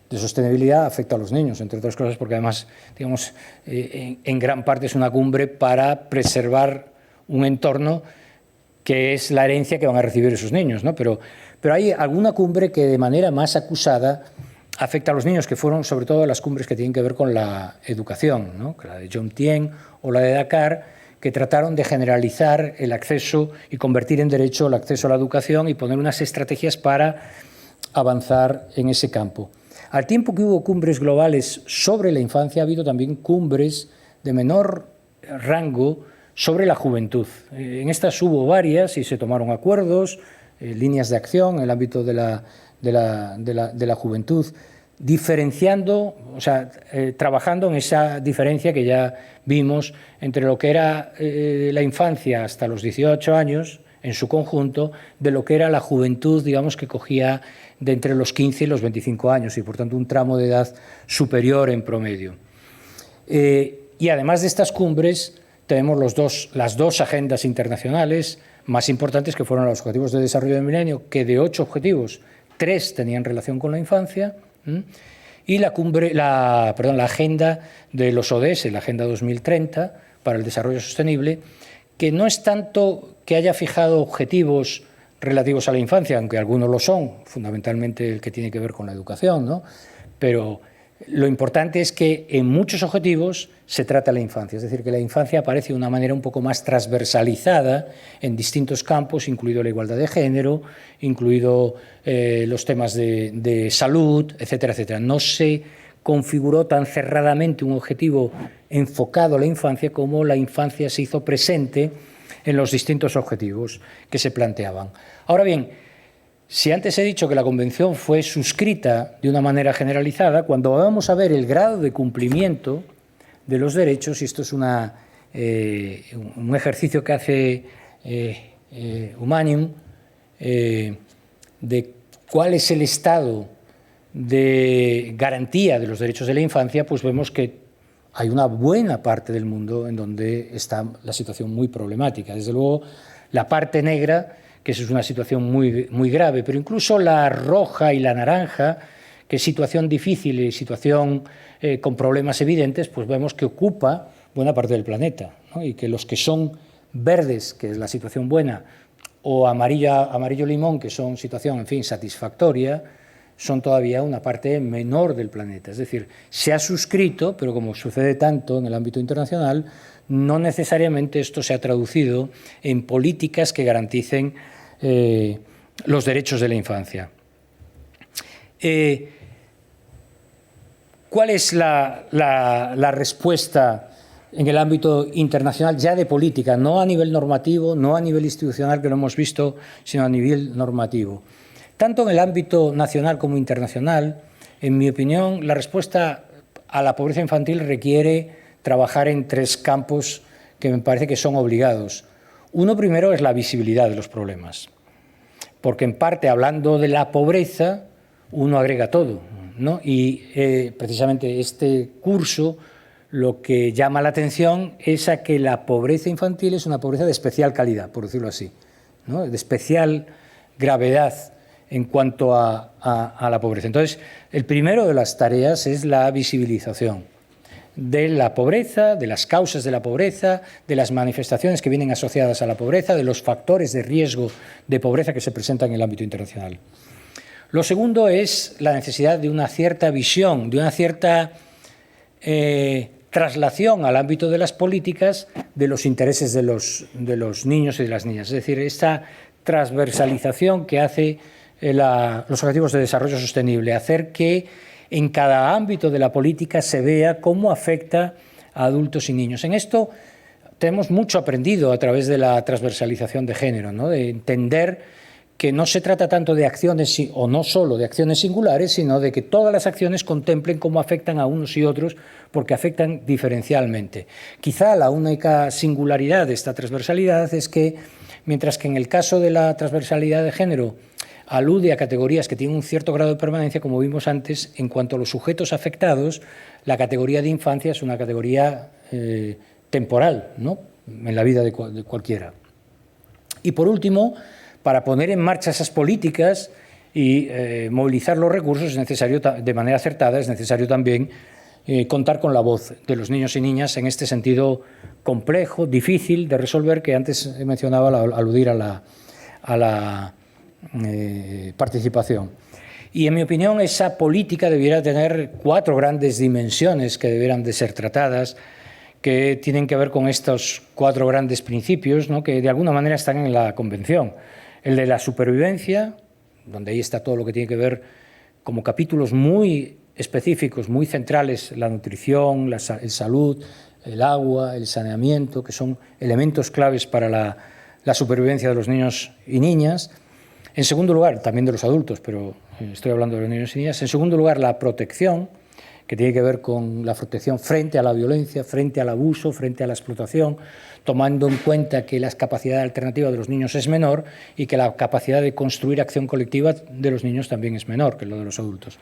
de sostenibilidad, afecta a los niños, entre otras cosas, porque además, digamos, en gran parte es una cumbre para preservar un entorno que es la herencia que van a recibir esos niños, ¿no? Pero hay alguna cumbre que de manera más acusada afecta a los niños, que fueron sobre todo las cumbres que tienen que ver con la educación, ¿no? La de Jomtien o la de Dakar, que trataron de generalizar el acceso y convertir en derecho el acceso a la educación y poner unas estrategias para avanzar en ese campo. Al tiempo que hubo cumbres globales sobre la infancia, ha habido también cumbres de menor rango sobre la juventud. En estas hubo varias y se tomaron acuerdos, líneas de acción en el ámbito de la juventud, diferenciando, o sea, trabajando en esa diferencia que ya vimos entre lo que era la infancia hasta los 18 años en su conjunto, de lo que era la juventud, digamos, que cogía de entre los 15 y los 25 años, y por tanto un tramo de edad superior en promedio. Y además de estas cumbres tenemos las dos agendas internacionales más importantes, que fueron los Objetivos de Desarrollo del Milenio, que de 8 objetivos, 3 tenían relación con la infancia, y la agenda de los ODS, la Agenda 2030 para el Desarrollo Sostenible, que no es tanto que haya fijado objetivos relativos a la infancia, aunque algunos lo son, fundamentalmente el que tiene que ver con la educación, ¿no? Pero lo importante es que en muchos objetivos se trata la infancia, es decir, que la infancia aparece de una manera un poco más transversalizada en distintos campos, incluido la igualdad de género, incluido los temas de salud, etcétera, etcétera. No se configuró tan cerradamente un objetivo enfocado a la infancia como la infancia se hizo presente en los distintos objetivos que se planteaban. Ahora bien, si antes he dicho que la Convención fue suscrita de una manera generalizada, cuando vamos a ver el grado de cumplimiento de los derechos, y esto es un ejercicio que hace Humanium, de cuál es el estado de garantía de los derechos de la infancia, pues vemos que hay una buena parte del mundo en donde está la situación muy problemática. Desde luego, la parte negra, que es una situación muy grave, pero incluso la roja y la naranja, que es situación difícil y situación con problemas evidentes, pues vemos que ocupa buena parte del planeta, ¿no? Y que los que son verdes, que es la situación buena, o amarillo limón, que son situación, en fin, satisfactoria, son todavía una parte menor del planeta. Es decir, se ha suscrito, pero como sucede tanto en el ámbito internacional, no necesariamente esto se ha traducido en políticas que garanticen los derechos de la infancia. ¿Cuál es la respuesta en el ámbito internacional ya de política? No a nivel normativo, no a nivel institucional, que lo hemos visto, sino a nivel normativo. Tanto en el ámbito nacional como internacional, en mi opinión, la respuesta a la pobreza infantil requiere trabajar en 3 campos que me parece que son obligados. Uno primero es la visibilidad de los problemas, porque en parte, hablando de la pobreza, uno agrega todo, ¿no? Y precisamente este curso lo que llama la atención es a que la pobreza infantil es una pobreza de especial calidad, por decirlo así, ¿no? De especial gravedad en cuanto a la pobreza. Entonces, el primero de las tareas es la visibilización de la pobreza, de las causas de la pobreza, de las manifestaciones que vienen asociadas a la pobreza, de los factores de riesgo de pobreza que se presentan en el ámbito internacional. Lo segundo es la necesidad de una cierta visión, de una cierta traslación al ámbito de las políticas de los intereses de los niños y de las niñas. Es decir, esta transversalización que hace los Objetivos de Desarrollo Sostenible, hacer que en cada ámbito de la política se vea cómo afecta a adultos y niños. En esto tenemos mucho aprendido a través de la transversalización de género, ¿no? De entender que no se trata tanto de acciones, o no solo de acciones singulares, sino de que todas las acciones contemplen cómo afectan a unos y otros, porque afectan diferencialmente. Quizá la única singularidad de esta transversalidad es que, mientras que en el caso de la transversalidad de género alude a categorías que tienen un cierto grado de permanencia, como vimos antes, en cuanto a los sujetos afectados, la categoría de infancia es una categoría temporal, ¿no?, en la vida de cualquiera. Y por último, para poner en marcha esas políticas y movilizar los recursos es necesario, de manera acertada, es necesario también contar con la voz de los niños y niñas en este sentido complejo, difícil de resolver, que antes mencionaba al aludir a la participación. Y en mi opinión esa política debiera tener 4 grandes dimensiones que debieran de ser tratadas, que tienen que ver con estos 4 grandes principios, ¿no?, que de alguna manera están en la Convención. El de la supervivencia, donde ahí está todo lo que tiene que ver como capítulos muy específicos, muy centrales, la nutrición, la salud, el agua, el saneamiento, que son elementos claves para la supervivencia de los niños y niñas. En segundo lugar, también de los adultos, pero estoy hablando de los niños y niñas. En segundo lugar, la protección, que tiene que ver con la protección frente a la violencia, frente al abuso, frente a la explotación, tomando en cuenta que la capacidad alternativa de los niños es menor y que la capacidad de construir acción colectiva de los niños también es menor que lo de los adultos.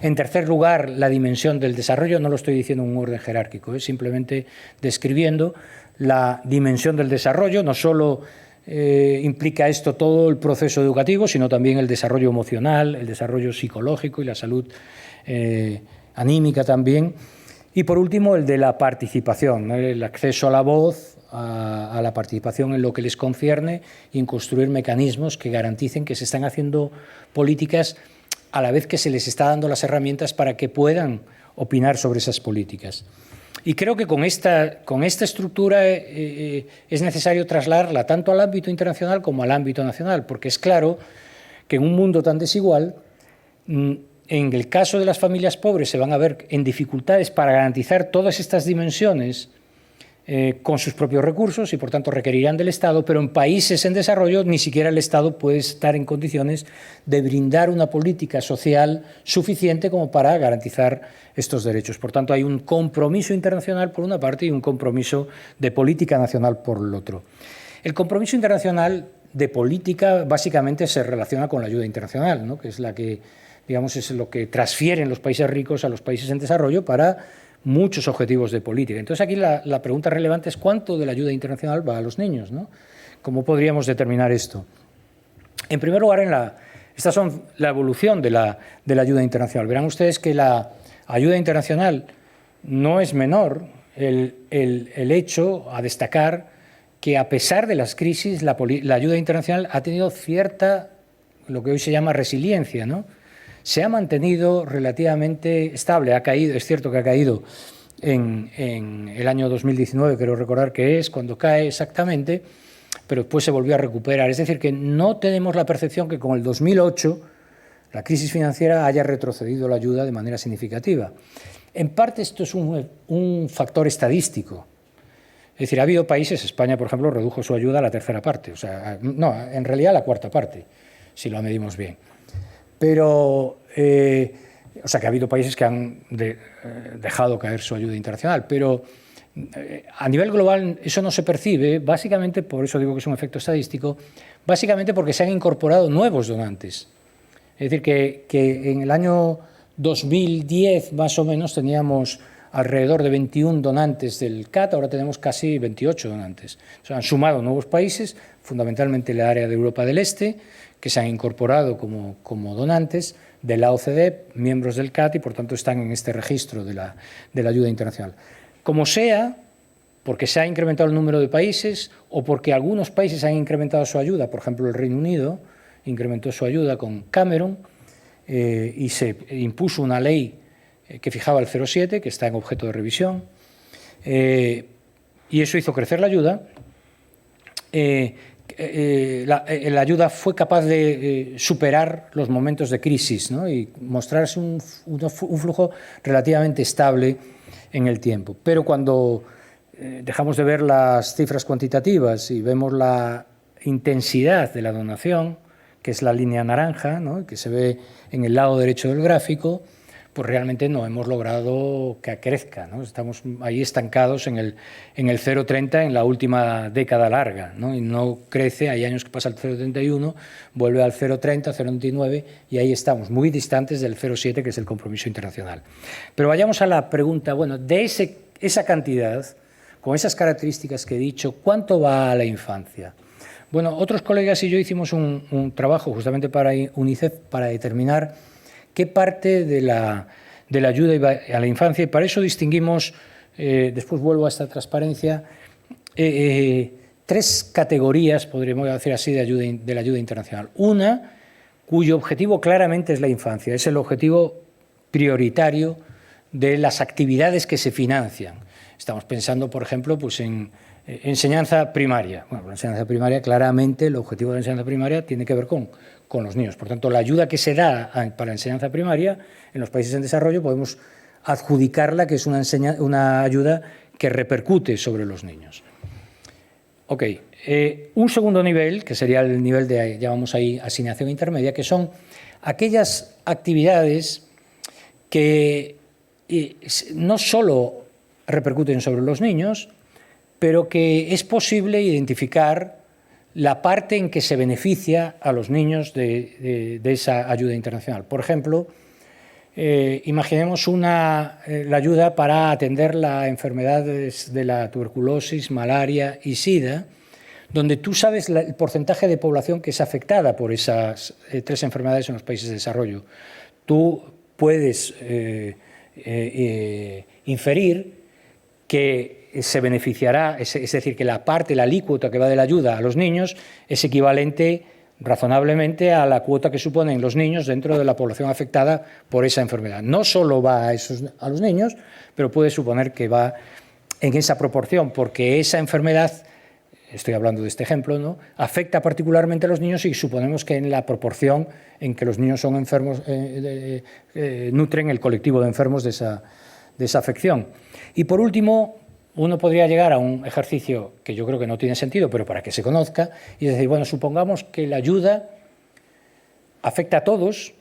En tercer lugar, la dimensión del desarrollo, no lo estoy diciendo en un orden jerárquico, simplemente describiendo la dimensión del desarrollo, no solo implica esto todo el proceso educativo, sino también el desarrollo emocional, el desarrollo psicológico y la salud anímica también. Y por último, el de la participación, ¿no?, el acceso a la voz, a la participación en lo que les concierne y en construir mecanismos que garanticen que se están haciendo políticas a la vez que se les está dando las herramientas para que puedan opinar sobre esas políticas. Y creo que con esta estructura es necesario trasladarla tanto al ámbito internacional como al ámbito nacional, porque es claro que en un mundo tan desigual, en el caso de las familias pobres se van a ver en dificultades para garantizar todas estas dimensiones con sus propios recursos y por tanto requerirán del Estado, pero en países en desarrollo ni siquiera el Estado puede estar en condiciones de brindar una política social suficiente como para garantizar estos derechos. Por tanto, hay un compromiso internacional por una parte y un compromiso de política nacional por el otro. El compromiso internacional de política básicamente se relaciona con la ayuda internacional, ¿no?, que es la que, digamos, es lo que transfieren los países ricos a los países en desarrollo para muchos objetivos de política. Entonces aquí la pregunta relevante es cuánto de la ayuda internacional va a los niños, ¿no? ¿Cómo podríamos determinar esto? En primer lugar, estas son la evolución de la ayuda internacional. Verán ustedes que la ayuda internacional no es menor el hecho a destacar que a pesar de las crisis la ayuda internacional ha tenido cierta, lo que hoy se llama resiliencia, ¿no? Se ha mantenido relativamente estable, ha caído, es cierto que ha caído en el año 2019, quiero recordar que es cuando cae exactamente, pero después se volvió a recuperar. Es decir, que no tenemos la percepción que con el 2008 la crisis financiera haya retrocedido la ayuda de manera significativa. En parte esto es un factor estadístico. Es decir, ha habido países, España por ejemplo redujo su ayuda a la tercera parte, o sea, no, en realidad a la cuarta parte, si lo medimos bien. Pero, o sea, que ha habido países que han dejado caer su ayuda internacional, pero a nivel global eso no se percibe, básicamente, por eso digo que es un efecto estadístico, básicamente porque se han incorporado nuevos donantes. Es decir, que en el año 2010 más o menos teníamos alrededor de 21 donantes del CAT, ahora tenemos casi 28 donantes. O sea, han sumado nuevos países, fundamentalmente la área de Europa del Este, que se han incorporado como donantes de la OCDE, miembros del CAT, y por tanto están en este registro de la ayuda internacional. Como sea, porque se ha incrementado el número de países o porque algunos países han incrementado su ayuda, por ejemplo el Reino Unido incrementó su ayuda con Cameron y se impuso una ley que fijaba el 0,7, que está en objeto de revisión, y eso hizo crecer la ayuda. La ayuda fue capaz de superar los momentos de crisis, ¿no? Y mostrarse un flujo relativamente estable en el tiempo. Pero cuando dejamos de ver las cifras cuantitativas y vemos la intensidad de la donación, que es la línea naranja, ¿no?, que se ve en el lado derecho del gráfico, pues realmente no hemos logrado que crezca, ¿no? Estamos ahí estancados en el 0,30 en la última década larga, ¿no? Y no crece, hay años que pasa al 0,31, vuelve al 0,30, 0,29 y ahí estamos, muy distantes del 0,7, que es el compromiso internacional. Pero vayamos a la pregunta, bueno, de esa cantidad, con esas características que he dicho, ¿cuánto va a la infancia? Bueno, otros colegas y yo hicimos un trabajo justamente para UNICEF para determinar qué parte de la ayuda iba a la infancia, y para eso distinguimos, después vuelvo a esta transparencia, 3 categorías, podríamos decir así, de la ayuda internacional. Una, cuyo objetivo claramente es la infancia, es el objetivo prioritario de las actividades que se financian. Estamos pensando, por ejemplo, pues en enseñanza primaria. Bueno, la enseñanza primaria, claramente, el objetivo de la enseñanza primaria tiene que ver con los niños. Por tanto, la ayuda que se da para la enseñanza primaria en los países en desarrollo podemos adjudicarla que es una ayuda que repercute sobre los niños. Ok, un segundo nivel, que sería el nivel de, llamamos ahí, asignación intermedia, que son aquellas actividades que no solo repercuten sobre los niños, pero que es posible identificar la parte en que se beneficia a los niños de esa ayuda internacional. Por ejemplo, imaginemos la ayuda para atender las enfermedades de la tuberculosis, malaria y SIDA, donde tú sabes el porcentaje de población que es afectada por esas 3 enfermedades en los países de desarrollo. Tú puedes inferir que se beneficiará, es decir, que la alícuota que va de la ayuda a los niños es equivalente razonablemente a la cuota que suponen los niños dentro de la población afectada por esa enfermedad. No solo va a los niños, pero puede suponer que va en esa proporción, porque esa enfermedad, estoy hablando de este ejemplo, ¿no?, afecta particularmente a los niños y suponemos que en la proporción en que los niños son enfermos, nutren el colectivo de enfermos de esa afección. Y por último, uno podría llegar a un ejercicio que yo creo que no tiene sentido, pero para que se conozca, y decir, bueno, supongamos que la ayuda afecta a todos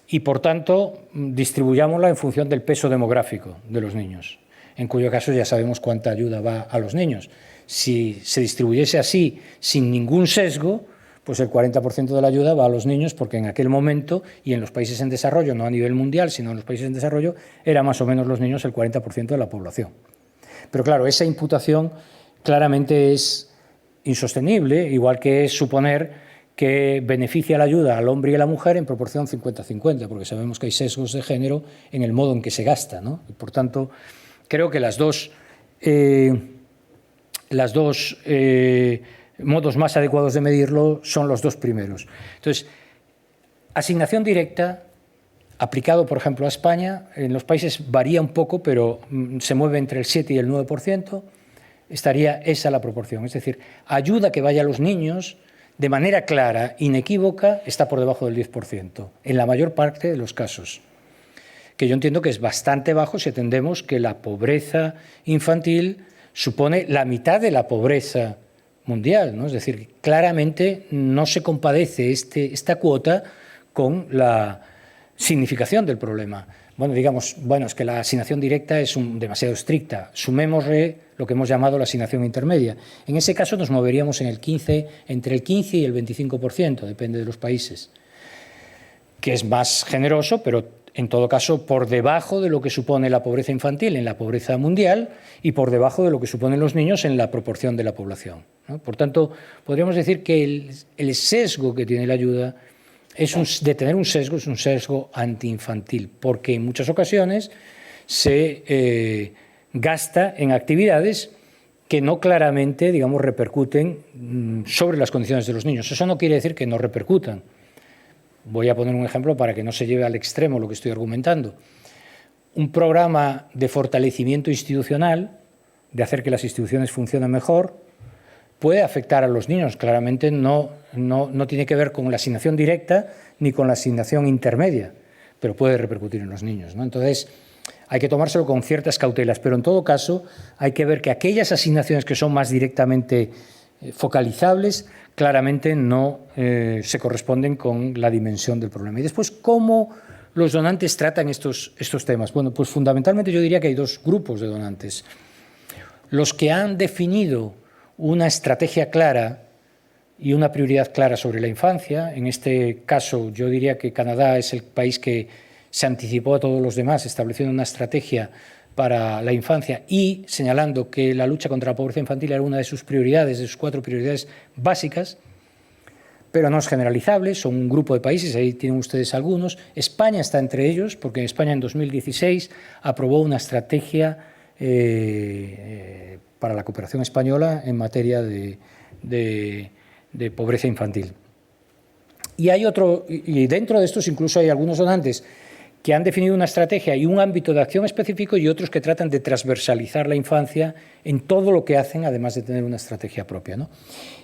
y, por tanto, distribuyámosla en función del peso demográfico de los niños, en cuyo caso ya sabemos cuánta ayuda va a los niños. Si se distribuyese así, sin ningún sesgo, pues el 40% de la ayuda va a los niños, porque en aquel momento, y en los países en desarrollo, no a nivel mundial, sino en los países en desarrollo, era más o menos los niños el 40% de la población. Pero claro, esa imputación claramente es insostenible, igual que es suponer que beneficia la ayuda al hombre y a la mujer en proporción 50-50, porque sabemos que hay sesgos de género en el modo en que se gasta, ¿no? Y por tanto, creo que las dos modos más adecuados de medirlo son los 2 primeros. Entonces, asignación directa, aplicado, por ejemplo, a España, en los países varía un poco, pero se mueve entre el 7 y el 9%, estaría esa la proporción. Es decir, ayuda que vaya a los niños, de manera clara, inequívoca, está por debajo del 10%, en la mayor parte de los casos, que yo entiendo que es bastante bajo si atendemos que la pobreza infantil supone la mitad de la pobreza mundial, ¿no? Es decir, claramente no se compadece esta cuota con la significación del problema. Bueno, digamos, es que la asignación directa es demasiado estricta. Sumémosle lo que hemos llamado la asignación intermedia. En ese caso nos moveríamos entre el 15 y el 25%, depende de los países, que es más generoso, pero en todo caso, por debajo de lo que supone la pobreza infantil en la pobreza mundial y por debajo de lo que suponen los niños en la proporción de la población, ¿no? Por tanto, podríamos decir que el sesgo que tiene la ayuda de tener un sesgo es un sesgo antiinfantil, porque en muchas ocasiones se gasta en actividades que no claramente, digamos, repercuten sobre las condiciones de los niños. Eso no quiere decir que no repercutan. Voy a poner un ejemplo para que no se lleve al extremo lo que estoy argumentando. Un programa de fortalecimiento institucional, de hacer que las instituciones funcionen mejor, puede afectar a los niños. Claramente no tiene que ver con la asignación directa ni con la asignación intermedia, pero puede repercutir en los niños, ¿no? Entonces, hay que tomárselo con ciertas cautelas, pero en todo caso hay que ver que aquellas asignaciones que son más directamente focalizables claramente no se corresponden con la dimensión del problema. Y después, ¿cómo los donantes tratan estos temas? Bueno, pues fundamentalmente yo diría que hay dos grupos de donantes. Los que han definido una estrategia clara y una prioridad clara sobre la infancia. En este caso, yo diría que Canadá es el país que se anticipó a todos los demás, estableciendo una estrategia para la infancia y señalando que la lucha contra la pobreza infantil era una de sus prioridades, de sus 4 prioridades básicas, pero no es generalizable, son un grupo de países, ahí tienen ustedes algunos. España está entre ellos, porque España en 2016 aprobó una estrategia para la cooperación española en materia de pobreza infantil. Y dentro de estos incluso hay algunos donantes que han definido una estrategia y un ámbito de acción específico y otros que tratan de transversalizar la infancia en todo lo que hacen, además de tener una estrategia propia, ¿no?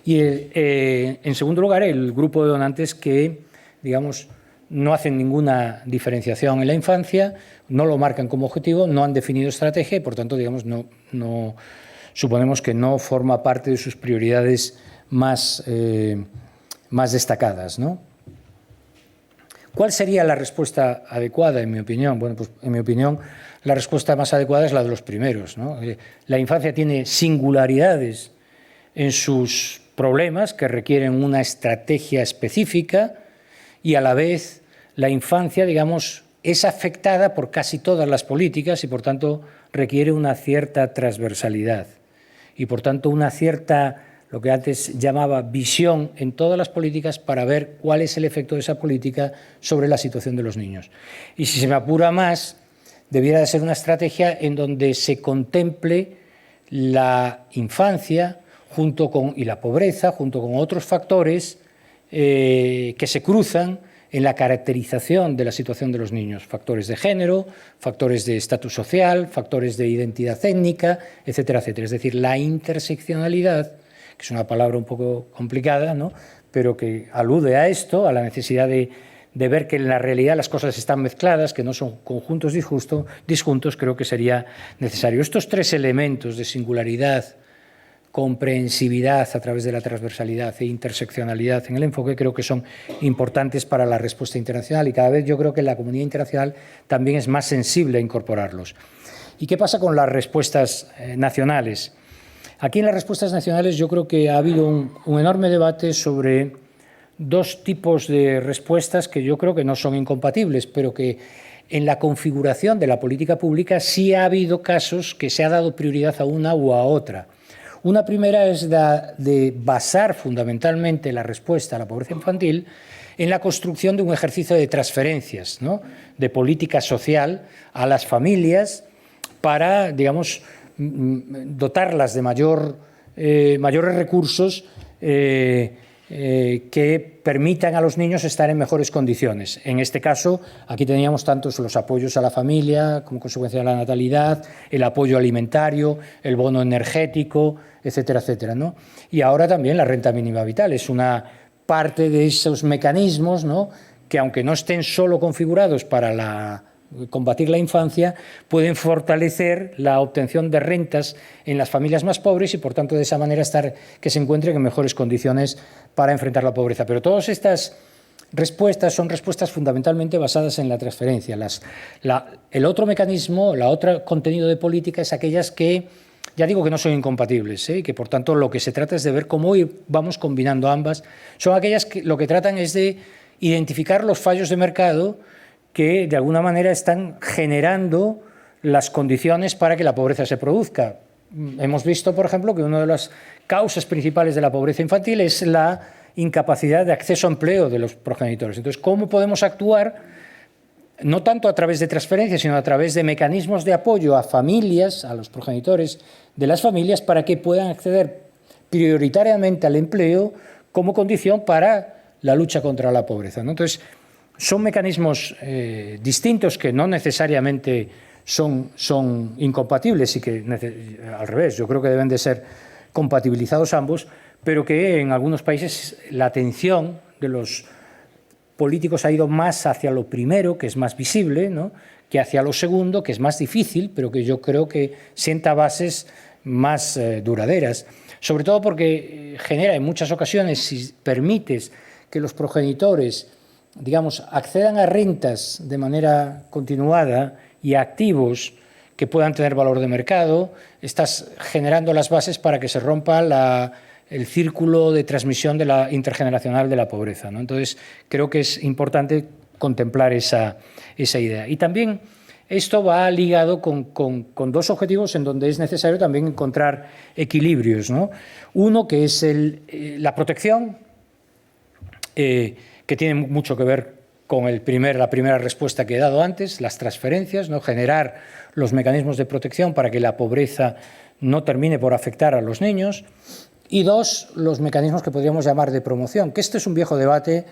Y en segundo lugar, el grupo de donantes que, digamos, no hacen ninguna diferenciación en la infancia, no lo marcan como objetivo, no han definido estrategia y, por tanto, digamos, suponemos que no forma parte de sus prioridades más destacadas, ¿no? ¿Cuál sería la respuesta adecuada, en mi opinión? Bueno, pues en mi opinión, la respuesta más adecuada es la de los primeros, ¿no? La infancia tiene singularidades en sus problemas que requieren una estrategia específica y a la vez la infancia, digamos, es afectada por casi todas las políticas y, por tanto, requiere una cierta transversalidad y, por tanto, una cierta, lo que antes llamaba visión en todas las políticas para ver cuál es el efecto de esa política sobre la situación de los niños. Y si se me apura más, debiera de ser una estrategia en donde se contemple la infancia y la pobreza junto con otros factores que se cruzan en la caracterización de la situación de los niños, factores de género, factores de estatus social, factores de identidad étnica, etcétera, etcétera. Es decir, la interseccionalidad, que es una palabra un poco complicada, ¿no?, pero que alude a esto, a la necesidad de ver que en la realidad las cosas están mezcladas, que no son conjuntos disjuntos, creo que sería necesario. Estos 3 elementos de singularidad, comprensividad a través de la transversalidad e interseccionalidad en el enfoque creo que son importantes para la respuesta internacional y cada vez yo creo que la comunidad internacional también es más sensible a incorporarlos. ¿Y qué pasa con las respuestas nacionales? Aquí en las respuestas nacionales yo creo que ha habido un enorme debate sobre 2 tipos de respuestas que yo creo que no son incompatibles, pero que en la configuración de la política pública sí ha habido casos que se ha dado prioridad a una u a otra. Una primera es la de basar fundamentalmente la respuesta a la pobreza infantil en la construcción de un ejercicio de transferencias, ¿no?, de política social a las familias para, digamos, dotarlas de mayores recursos que permitan a los niños estar en mejores condiciones. En este caso, aquí teníamos tantos los apoyos a la familia como consecuencia de la natalidad, el apoyo alimentario, el bono energético, etcétera, etcétera, ¿no? Y ahora también la renta mínima vital es una parte de esos mecanismos, ¿no?, que aunque no estén solo configurados para combatir la infancia, pueden fortalecer la obtención de rentas en las familias más pobres y, por tanto, de esa manera que se encuentren en mejores condiciones para enfrentar la pobreza. Pero todas estas respuestas son respuestas fundamentalmente basadas en la transferencia. El otro mecanismo, otro contenido de política es aquellas que, ya digo que no son incompatibles, que por tanto lo que se trata es de ver cómo vamos combinando ambas. Son aquellas que lo que tratan es de identificar los fallos de mercado que de alguna manera están generando las condiciones para que la pobreza se produzca. Hemos visto, por ejemplo, que una de las causas principales de la pobreza infantil es la incapacidad de acceso a empleo de los progenitores. Entonces, ¿cómo podemos actuar? No tanto a través de transferencias, sino a través de mecanismos de apoyo a familias, a los progenitores de las familias, para que puedan acceder prioritariamente al empleo como condición para la lucha contra la pobreza, ¿no? Entonces, son mecanismos distintos que no necesariamente son incompatibles y que, al revés, yo creo que deben de ser compatibilizados ambos, pero que en algunos países la atención de los políticos ha ido más hacia lo primero, que es más visible, ¿no?, que hacia lo segundo, que es más difícil, pero que yo creo que sienta bases más duraderas. Sobre todo porque genera en muchas ocasiones, si permites que los progenitores, digamos, accedan a rentas de manera continuada y a activos que puedan tener valor de mercado, estás generando las bases para que se rompa el círculo de transmisión intergeneracional de la pobreza, ¿no? Entonces, creo que es importante contemplar esa idea. Y también esto va ligado con dos objetivos en donde es necesario también encontrar equilibrios, ¿no? Uno, que es la protección, que tiene mucho que ver con la primera respuesta que he dado antes, las transferencias, ¿no?, generar los mecanismos de protección para que la pobreza no termine por afectar a los niños. Y dos, los mecanismos que podríamos llamar de promoción, que este es un viejo debate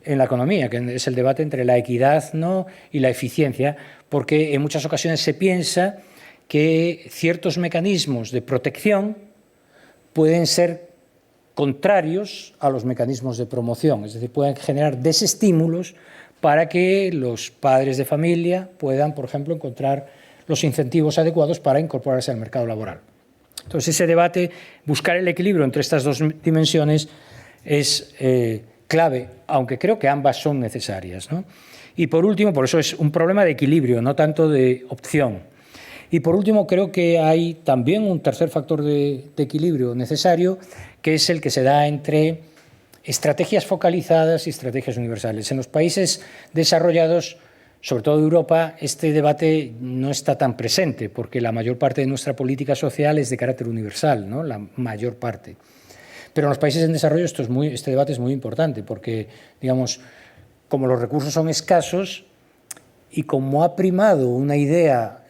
en la economía, que es el debate entre la equidad, ¿no?, y la eficiencia, porque en muchas ocasiones se piensa que ciertos mecanismos de protección pueden ser contrarios a los mecanismos de promoción, es decir, pueden generar desestímulos para que los padres de familia puedan, por ejemplo, encontrar los incentivos adecuados para incorporarse al mercado laboral. Entonces, ese debate, buscar el equilibrio entre estas dos dimensiones es clave, aunque creo que ambas son necesarias, ¿no? Y por último, por eso es un problema de equilibrio, no tanto de opción. Y por último, creo que hay también un tercer factor de equilibrio necesario, que es el que se da entre estrategias focalizadas y estrategias universales. En los países desarrollados, sobre todo de Europa, este debate no está tan presente, porque la mayor parte de nuestra política social es de carácter universal, ¿no?, la mayor parte. Pero en los países en desarrollo este debate es muy importante, porque, digamos, como los recursos son escasos y como ha primado una idea,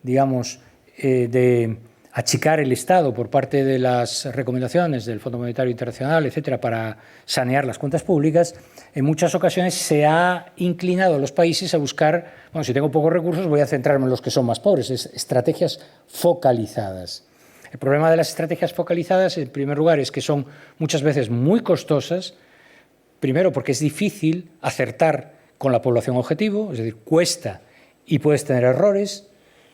digamos, de achicar el Estado por parte de las recomendaciones del Fondo Monetario Internacional, etcétera, para sanear las cuentas públicas, en muchas ocasiones se ha inclinado a los países a buscar, bueno, si tengo pocos recursos voy a centrarme en los que son más pobres, estrategias focalizadas. El problema de las estrategias focalizadas, en primer lugar, es que son muchas veces muy costosas, primero porque es difícil acertar con la población objetivo, es decir, cuesta y puedes tener errores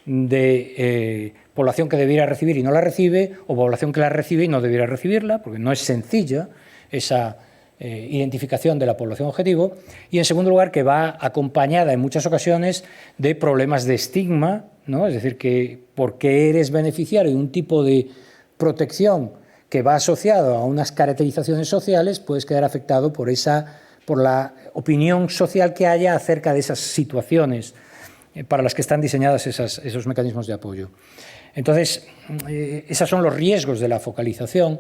de población que debiera recibir y no la recibe, o población que la recibe y no debiera recibirla, porque no es sencilla esa identificación de la población objetivo. Y en segundo lugar, que va acompañada en muchas ocasiones de problemas de estigma, ¿no? Es decir, que porque eres beneficiario de un tipo de protección que va asociado a unas caracterizaciones sociales, puedes quedar afectado por la opinión social que haya acerca de esas situaciones para las que están diseñados esos mecanismos de apoyo. Entonces, esos son los riesgos de la focalización.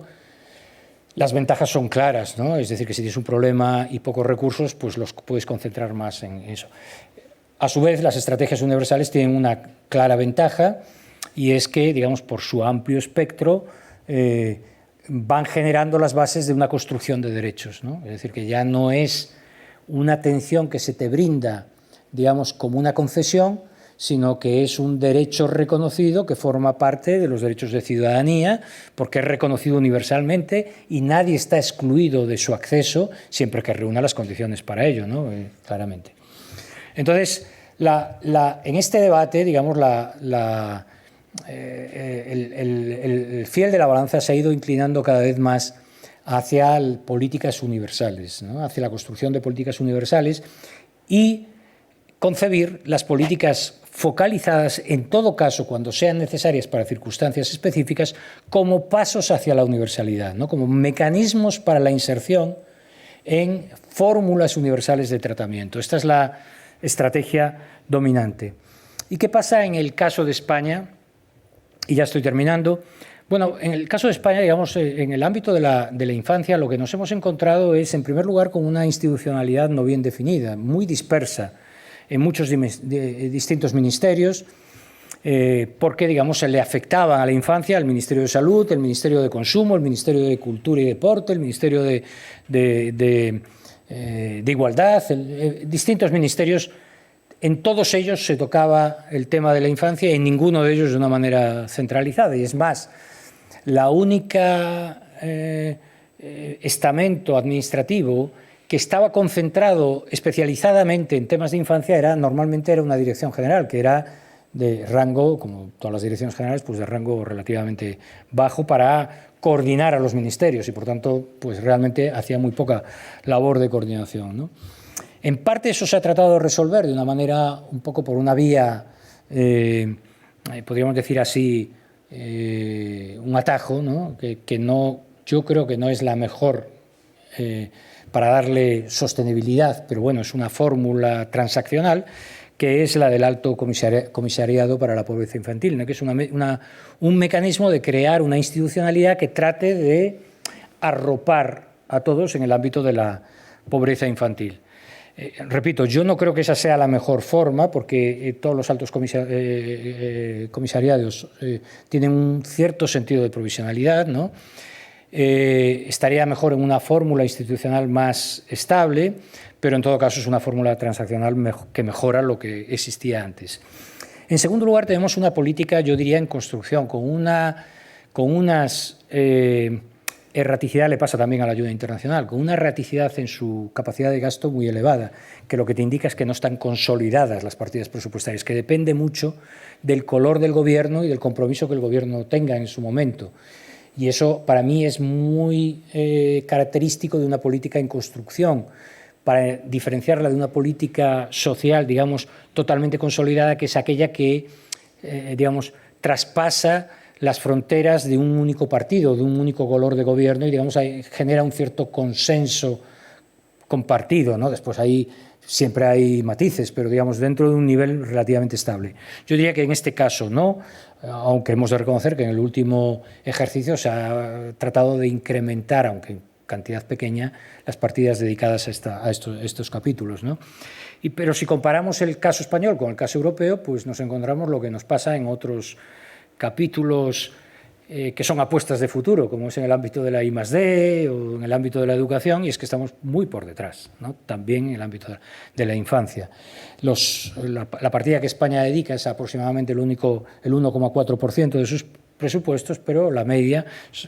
Las ventajas son claras, ¿no? Es decir, que si tienes un problema y pocos recursos, pues los puedes concentrar más en eso. A su vez, las estrategias universales tienen una clara ventaja, y es que, digamos, por su amplio espectro, van generando las bases de una construcción de derechos, ¿no? Es decir, que ya no es una atención que se te brinda, digamos, como una concesión, sino que es un derecho reconocido que forma parte de los derechos de ciudadanía, porque es reconocido universalmente y nadie está excluido de su acceso siempre que reúna las condiciones para ello, ¿no? Claramente. Entonces, en este debate, digamos, el fiel de la balanza se ha ido inclinando cada vez más hacia políticas universales, ¿no? Hacia la construcción de políticas universales y concebir las políticas focalizadas, en todo caso, cuando sean necesarias para circunstancias específicas, como pasos hacia la universalidad, ¿no? Como mecanismos para la inserción en fórmulas universales de tratamiento. Esta es estrategia dominante. ¿Y qué pasa en el caso de España? Y ya estoy terminando. Bueno, en el caso de España, digamos, en el ámbito de la infancia, lo que nos hemos encontrado es, en primer lugar, con una institucionalidad no bien definida, muy dispersa en muchos distintos ministerios, porque, digamos, se le afectaban a la infancia el Ministerio de Salud, el Ministerio de Consumo, el Ministerio de Cultura y Deporte, el Ministerio de Igualdad, distintos ministerios. En todos ellos se tocaba el tema de la infancia y en ninguno de ellos de una manera centralizada. Y es más, la única estamento administrativo que estaba concentrado especializadamente en temas de infancia normalmente era una dirección general, que era de rango, como todas las direcciones generales, pues de rango relativamente bajo para coordinar a los ministerios y, por tanto, pues realmente hacía muy poca labor de coordinación, ¿no? En parte eso se ha tratado de resolver de una manera un poco por una vía, podríamos decir así, un atajo, ¿no? Que no, yo creo que no es la mejor para darle sostenibilidad, pero bueno, es una fórmula transaccional, que es la del Alto Comisariado para la Pobreza Infantil, ¿no? Que es un mecanismo de crear una institucionalidad que trate de arropar a todos en el ámbito de la pobreza infantil. Repito, yo no creo que esa sea la mejor forma, porque todos los altos comisariados tienen un cierto sentido de provisionalidad, ¿no? Estaría mejor en una fórmula institucional más estable, pero en todo caso es una fórmula transaccional que mejora lo que existía antes. En segundo lugar, tenemos una política, yo diría, en construcción, con unas erraticidad, le pasa también a la ayuda internacional, con una erraticidad en su capacidad de gasto muy elevada, que lo que te indica es que no están consolidadas las partidas presupuestarias, que depende mucho del color del gobierno y del compromiso que el gobierno tenga en su momento. Y eso para mí es muy característico de una política en construcción, para diferenciarla de una política social, digamos, totalmente consolidada, que es aquella que, digamos, traspasa las fronteras de un único partido, de un único color de gobierno y, digamos, genera un cierto consenso compartido, ¿no? Después ahí siempre hay matices, pero, digamos, dentro de un nivel relativamente estable. Yo diría que en este caso no, aunque hemos de reconocer que en el último ejercicio se ha tratado de incrementar, aunque en cantidad pequeña, las partidas dedicadas a estos capítulos, ¿no? Pero si comparamos el caso español con el caso europeo, pues nos encontramos lo que nos pasa en otros capítulos que son apuestas de futuro, como es en el ámbito de la I+D o en el ámbito de la educación, y es que estamos muy por detrás, ¿no? También en el ámbito de la infancia. La partida que España dedica es aproximadamente el 1,4% de sus presupuestos, pero la media,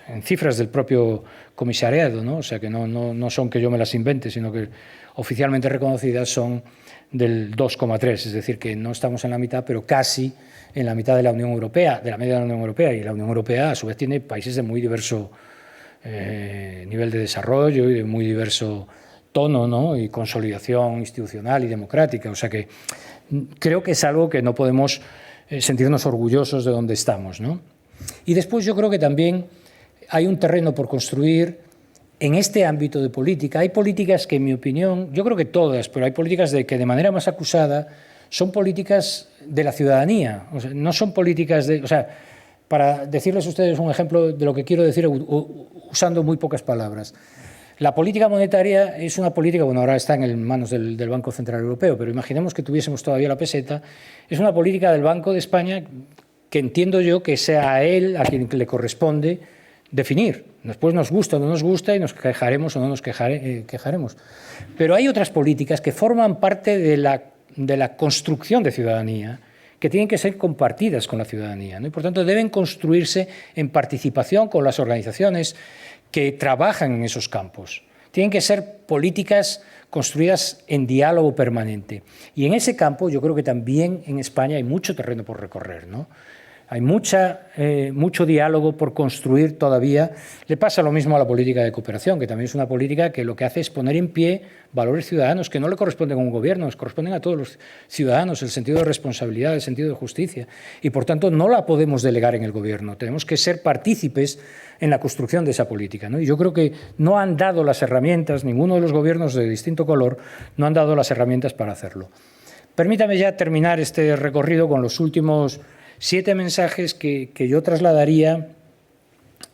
en cifras del propio comisariado, ¿no? O sea que no son que yo me las invente, sino que oficialmente reconocidas son del 2,3%, es decir, que no estamos en la mitad, pero casi en la mitad de la Unión Europea, de la media de la Unión Europea, y la Unión Europea a su vez tiene países de muy diverso nivel de desarrollo y de muy diverso tono, ¿no? Y consolidación institucional y democrática, o sea que creo que es algo que no podemos sentirnos orgullosos de donde estamos, ¿no? Y después yo creo que también hay un terreno por construir en este ámbito de política. Hay políticas que, en mi opinión, yo creo que todas, pero hay políticas que de manera más acusada son políticas de la ciudadanía, o sea, no son políticas de... O sea, para decirles a ustedes un ejemplo de lo que quiero decir usando muy pocas palabras. La política monetaria es una política, bueno, ahora está en manos del Banco Central Europeo, pero imaginemos que tuviésemos todavía la peseta, es una política del Banco de España que entiendo yo que sea a él a quien le corresponde definir. Después nos gusta o no nos gusta y nos quejaremos o no nos quejaremos. Pero hay otras políticas que forman parte de la construcción de ciudadanía, que tienen que ser compartidas con la ciudadanía, ¿no? Y por tanto deben construirse en participación con las organizaciones que trabajan en esos campos. Tienen que ser políticas construidas en diálogo permanente. Y en ese campo yo creo que también en España hay mucho terreno por recorrer, ¿no? Hay mucho diálogo por construir todavía. Le pasa lo mismo a la política de cooperación, que también es una política que lo que hace es poner en pie valores ciudadanos que no le corresponden a un gobierno, les corresponden a todos los ciudadanos, el sentido de responsabilidad, el sentido de justicia. Y, por tanto, no la podemos delegar en el gobierno. Tenemos que ser partícipes en la construcción de esa política, ¿no? Y yo creo que no han dado las herramientas, ninguno de los gobiernos de distinto color, no han dado las herramientas para hacerlo. Permítame ya terminar este recorrido con los últimos 7 mensajes que yo trasladaría,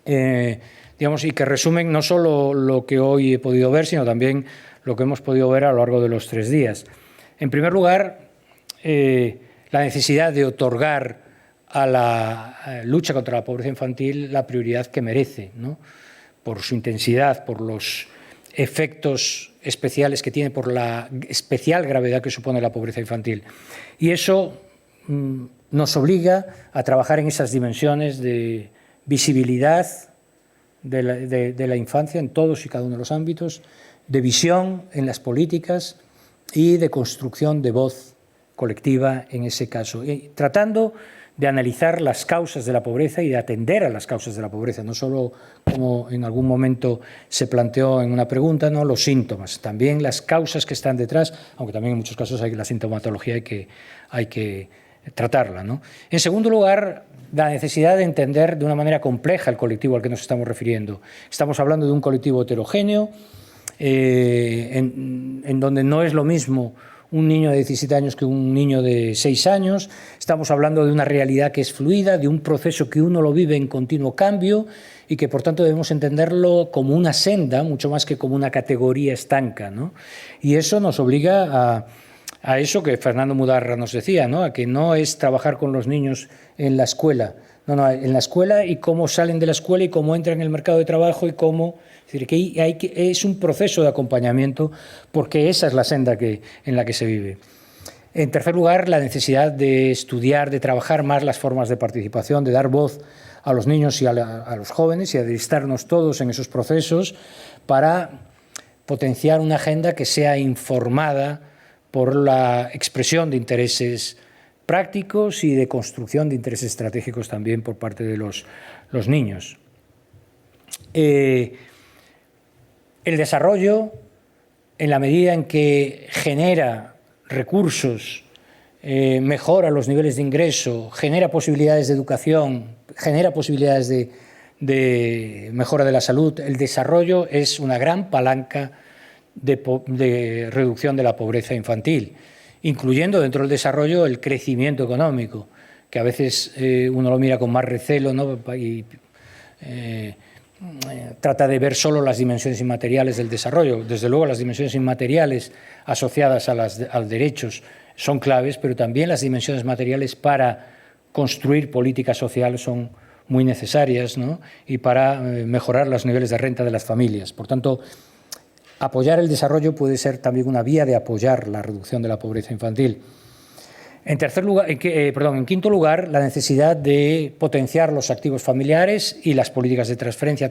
digamos, y que resumen no solo lo que hoy he podido ver, sino también lo que hemos podido ver a lo largo de los 3 días. En primer lugar, la necesidad de otorgar a la lucha contra la pobreza infantil la prioridad que merece, ¿no? Por su intensidad, por los efectos especiales que tiene, por la especial gravedad que supone la pobreza infantil. Y eso nos obliga a trabajar en esas dimensiones de visibilidad de la infancia en todos y cada uno de los ámbitos, de visión en las políticas y de construcción de voz colectiva en ese caso, y tratando de analizar las causas de la pobreza y de atender a las causas de la pobreza, no solo como en algún momento se planteó en una pregunta, no los síntomas, también las causas que están detrás, aunque también en muchos casos hay la sintomatología hay que tratarla, ¿no? En segundo lugar, la necesidad de entender de una manera compleja el colectivo al que nos estamos refiriendo. Estamos hablando de un colectivo heterogéneo, en donde no es lo mismo un niño de 17 años que un niño de 6 años. Estamos hablando de una realidad que es fluida, de un proceso que uno lo vive en continuo cambio y que, por tanto, debemos entenderlo como una senda, mucho más que como una categoría estanca, ¿no? Y eso nos obliga a eso que Fernando Mudarra nos decía, ¿no? A que no es trabajar con los niños en la escuela, no, en la escuela y cómo salen de la escuela y cómo entran en el mercado de trabajo y cómo... Es decir, que es un proceso de acompañamiento porque esa es la senda en la que se vive. En tercer lugar, la necesidad de estudiar, de trabajar más las formas de participación, de dar voz a los niños y a los jóvenes y a alistarnos todos en esos procesos para potenciar una agenda que sea informada por la expresión de intereses prácticos y de construcción de intereses estratégicos también por parte de los niños. El desarrollo, en la medida en que genera recursos, mejora los niveles de ingreso, genera posibilidades de educación, genera posibilidades de mejora de la salud, el desarrollo es una gran palanca de reducción de la pobreza infantil, incluyendo dentro del desarrollo el crecimiento económico, que a veces uno lo mira con más recelo, ¿no? Y trata de ver solo las dimensiones inmateriales del desarrollo. Desde luego las dimensiones inmateriales asociadas a los derechos son claves, pero también las dimensiones materiales para construir políticas sociales son muy necesarias, ¿no? Y para mejorar los niveles de renta de las familias. Por tanto, apoyar el desarrollo puede ser también una vía de apoyar la reducción de la pobreza infantil. En quinto lugar, la necesidad de potenciar los activos familiares y las políticas de transferencia,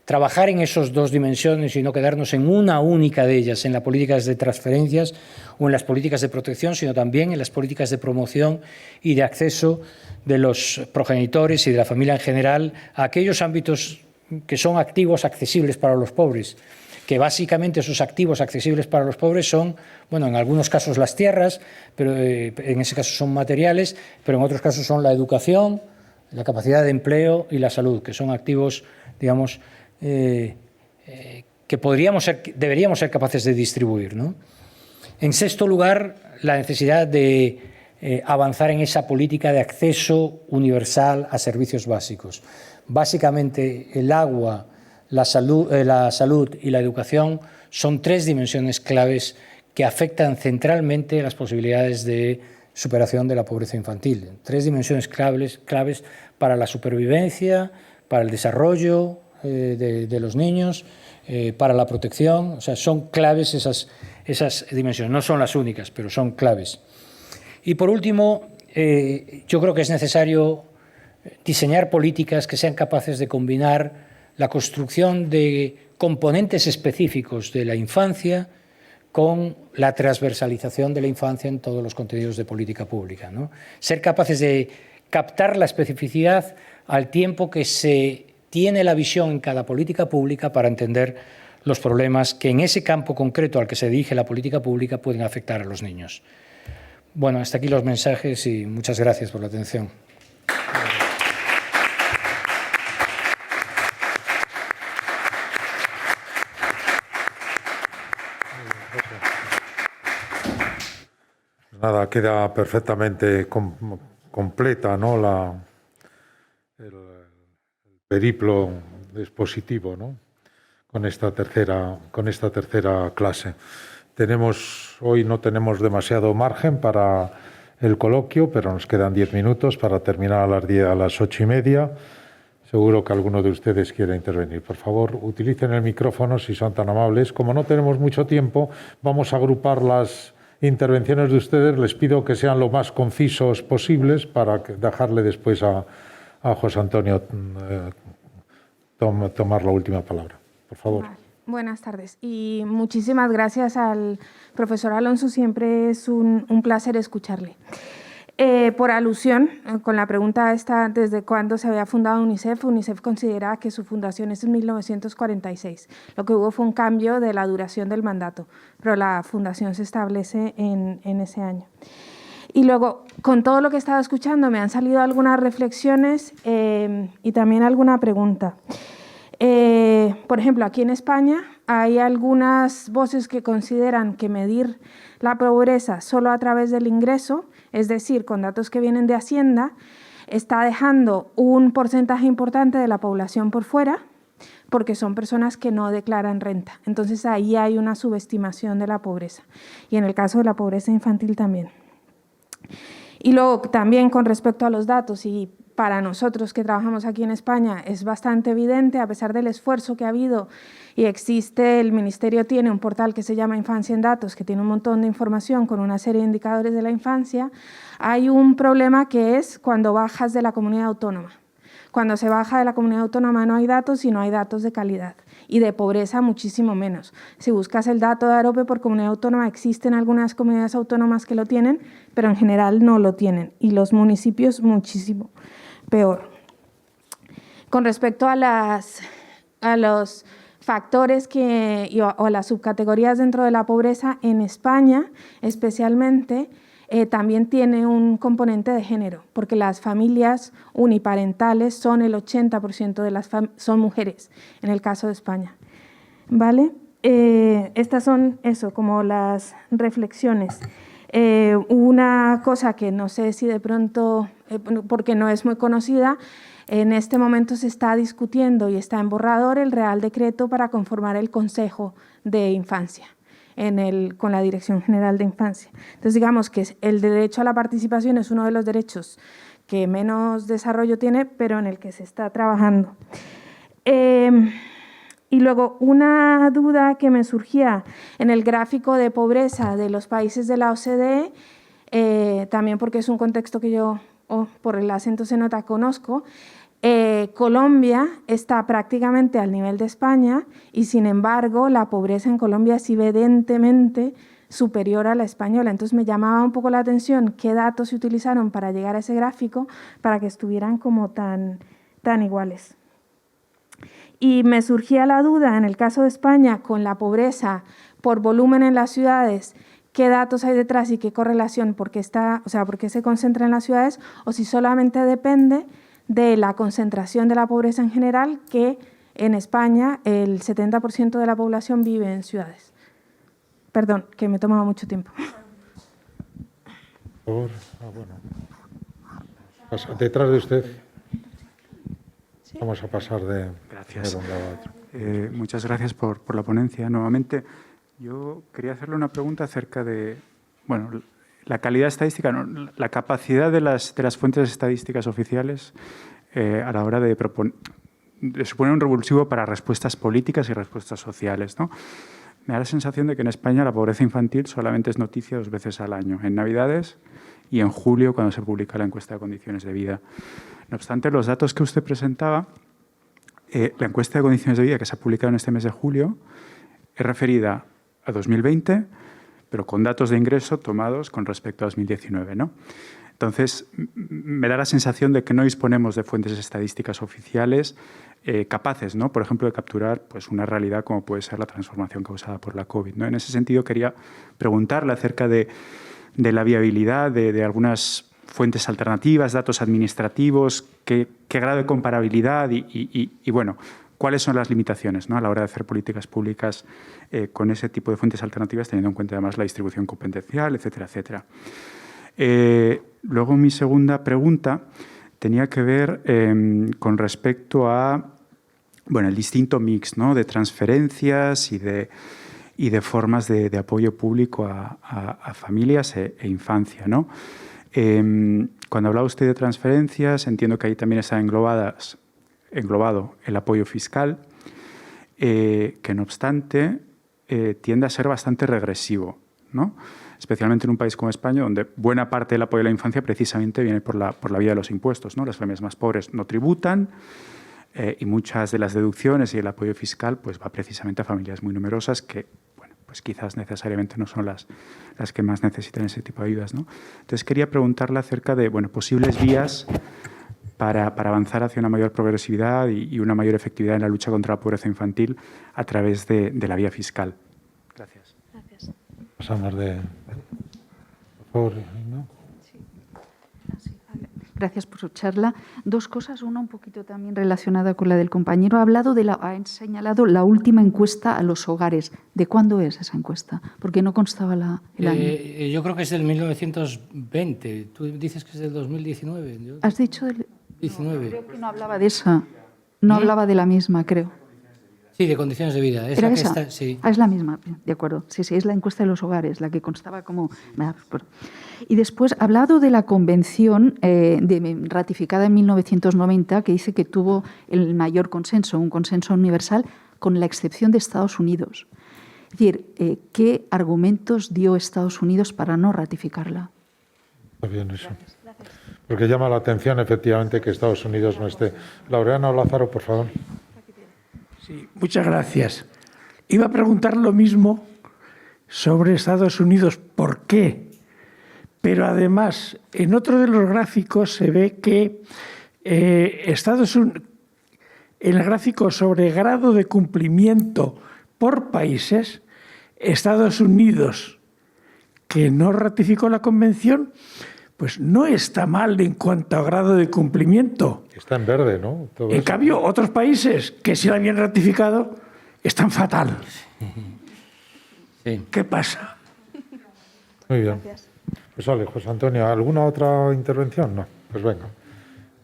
trabajar en esas dos dimensiones y no quedarnos en una única de ellas, en las políticas de transferencias o en las políticas de protección, sino también en las políticas de promoción y de acceso de los progenitores y de la familia en general a aquellos ámbitos que son activos accesibles para los pobres, que básicamente esos activos accesibles para los pobres son, bueno, en algunos casos las tierras, pero en ese caso son materiales, pero en otros casos son la educación, la capacidad de empleo y la salud, que son activos, digamos, que deberíamos ser capaces de distribuir, ¿no? En sexto lugar, la necesidad de avanzar en esa política de acceso universal a servicios básicos. Básicamente, el agua, la salud y la educación son 3 dimensiones claves que afectan centralmente las posibilidades de superación de la pobreza infantil. 3 dimensiones claves para la supervivencia, para el desarrollo de los niños, para la protección. O sea, son claves esas dimensiones. No son las únicas, pero son claves. Y por último, yo creo que es necesario diseñar políticas que sean capaces de combinar la construcción de componentes específicos de la infancia con la transversalización de la infancia en todos los contenidos de política pública, ¿no? Ser capaces de captar la especificidad al tiempo que se tiene la visión en cada política pública para entender los problemas que en ese campo concreto al que se dirige la política pública pueden afectar a los niños. Bueno, hasta aquí los mensajes y muchas gracias por la atención. Nada, queda perfectamente completa, ¿no? El periplo expositivo, ¿no? Con esta tercera clase. Hoy no tenemos demasiado margen para el coloquio, pero nos quedan 10 minutos para terminar a las 8:30. Seguro que alguno de ustedes quiere intervenir. Por favor, utilicen el micrófono si son tan amables. Como no tenemos mucho tiempo, vamos a agrupar las intervenciones de ustedes. Les pido que sean lo más concisos posibles para dejarle después a José Antonio tomar la última palabra. Por favor. Vale. Buenas tardes y muchísimas gracias al profesor Alonso. Siempre es un placer escucharle. Por alusión, con la pregunta esta, ¿desde cuándo se había fundado UNICEF? UNICEF considera que su fundación es en 1946. Lo que hubo fue un cambio de la duración del mandato, pero la fundación se establece en ese año. Y luego, con todo lo que he estado escuchando, me han salido algunas reflexiones y también alguna pregunta. Por ejemplo, aquí en España hay algunas voces que consideran que medir la pobreza solo a través del ingreso, es decir, con datos que vienen de Hacienda, está dejando un porcentaje importante de la población por fuera, porque son personas que no declaran renta. Entonces, ahí hay una subestimación de la pobreza. Y en el caso de la pobreza infantil también. Y luego, también con respecto a los datos, y para nosotros que trabajamos aquí en España es bastante evidente, a pesar del esfuerzo que ha habido y existe, el Ministerio tiene un portal que se llama Infancia en Datos, que tiene un montón de información con una serie de indicadores de la infancia, hay un problema que es cuando bajas de la comunidad autónoma. Cuando se baja de la comunidad autónoma no hay datos y no hay datos de calidad. Y de pobreza muchísimo menos. Si buscas el dato de AROPE por comunidad autónoma, existen algunas comunidades autónomas que lo tienen, pero en general no lo tienen. Y los municipios muchísimo peor. Con respecto a los factores o las subcategorías dentro de la pobreza, en España especialmente también tiene un componente de género, porque las familias uniparentales son el 80% de son mujeres, en el caso de España. ¿Vale? Estas son como las reflexiones. Una cosa que no sé si de pronto, porque no es muy conocida, en este momento se está discutiendo y está en borrador el Real Decreto para conformar el Consejo de Infancia con la Dirección General de Infancia. Entonces, digamos que el derecho a la participación es uno de los derechos que menos desarrollo tiene, pero en el que se está trabajando. Y luego, una duda que me surgía en el gráfico de pobreza de los países de la OCDE, también porque es un contexto que yo, por el acento se nota, conozco. Colombia está prácticamente al nivel de España y, sin embargo, la pobreza en Colombia es evidentemente superior a la española. Entonces, me llamaba un poco la atención qué datos se utilizaron para llegar a ese gráfico para que estuvieran como tan iguales. Y me surgía la duda, en el caso de España, con la pobreza por volumen en las ciudades, qué datos hay detrás y qué correlación, por qué se concentra en las ciudades, o si solamente depende de la concentración de la pobreza en general, que en España el 70% de la población vive en ciudades. Perdón, que me he tomado mucho tiempo. Por favor. Detrás de usted. Vamos a pasar de un lado a otro. Muchas gracias por la ponencia. Nuevamente, yo quería hacerle una pregunta acerca de la calidad estadística, ¿no? La capacidad de las fuentes estadísticas oficiales a la hora de suponer un revulsivo para respuestas políticas y respuestas sociales, ¿no? Me da la sensación de que en España la pobreza infantil solamente es noticia 2 veces al año, en Navidades y en julio, cuando se publica la encuesta de condiciones de vida. No obstante, los datos que usted presentaba, la encuesta de condiciones de vida que se ha publicado en este mes de julio es referida a 2020, pero con datos de ingreso tomados con respecto a 2019, ¿no? Entonces, me da la sensación de que no disponemos de fuentes estadísticas oficiales capaces, ¿no? Por ejemplo, de capturar una realidad como puede ser la transformación causada por la COVID, ¿no? En ese sentido, quería preguntarle acerca de la viabilidad de algunas fuentes alternativas, datos administrativos, qué grado de comparabilidad y cuáles son las limitaciones, ¿no?, a la hora de hacer políticas públicas con ese tipo de fuentes alternativas, teniendo en cuenta además la distribución competencial, etcétera, etcétera. Luego mi segunda pregunta tenía que ver con respecto a el distinto mix, ¿no?, de transferencias y de formas de apoyo público a familias e infancia, ¿no? Cuando hablaba usted de transferencias, entiendo que ahí también está englobado el apoyo fiscal, que no obstante tiende a ser bastante regresivo, ¿no?, especialmente en un país como España, donde buena parte del apoyo a la infancia precisamente viene por la vía de los impuestos, ¿no? Las familias más pobres no tributan y muchas de las deducciones y el apoyo fiscal pues va precisamente a familias muy numerosas que, pues quizás necesariamente no son las que más necesitan ese tipo de ayudas, ¿no? Entonces quería preguntarle acerca de posibles vías para avanzar hacia una mayor progresividad y una mayor efectividad en la lucha contra la pobreza infantil a través de la vía fiscal. Gracias. Gracias. Pasamos por favor, ¿no? Sí. Gracias por su charla. Dos cosas, una un poquito también relacionada con la del compañero. Ha señalado la última encuesta a los hogares. ¿De cuándo es esa encuesta? Porque no constaba el año. Yo creo que es del 1920. Tú dices que es del 2019. ¿Has dicho del 19? Creo que no hablaba de esa. No hablaba de la misma, creo. Sí, de condiciones de vida. ¿Era esa? Sí. Es la misma, de acuerdo. Sí, es la encuesta de los hogares, la que constaba como... Y después, ha hablado de la convención ratificada en 1990, que dice que tuvo el mayor consenso, un consenso universal, con la excepción de Estados Unidos. Es decir, ¿qué argumentos dio Estados Unidos para no ratificarla? Está bien eso. Porque llama la atención, efectivamente, que Estados Unidos no esté. Laureano Lázaro, por favor. Sí, muchas gracias. Iba a preguntar lo mismo sobre Estados Unidos, ¿por qué? Pero además, en otro de los gráficos se ve que en el gráfico sobre grado de cumplimiento por países, Estados Unidos, que no ratificó la convención, pues no está mal en cuanto a grado de cumplimiento. Está en verde, ¿no? Todo En eso. cambio, otros países que sí la habían ratificado están fatal. Sí. ¿Qué pasa? Muy bien. Pues vale, José Antonio, ¿alguna otra intervención? No, pues venga.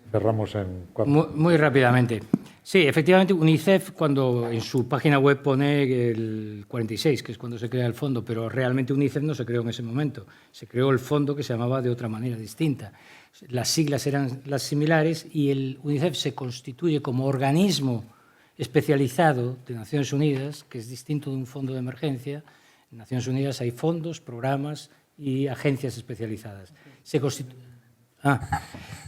Cerramos en 4. Muy rápidamente. Sí, efectivamente, UNICEF, cuando en su página web pone el 46, que es cuando se crea el fondo, pero realmente UNICEF no se creó en ese momento. Se creó el fondo que se llamaba de otra manera distinta. Las siglas eran las similares y el UNICEF se constituye como organismo especializado de Naciones Unidas, que es distinto de un fondo de emergencia. En Naciones Unidas hay fondos, programas y agencias especializadas.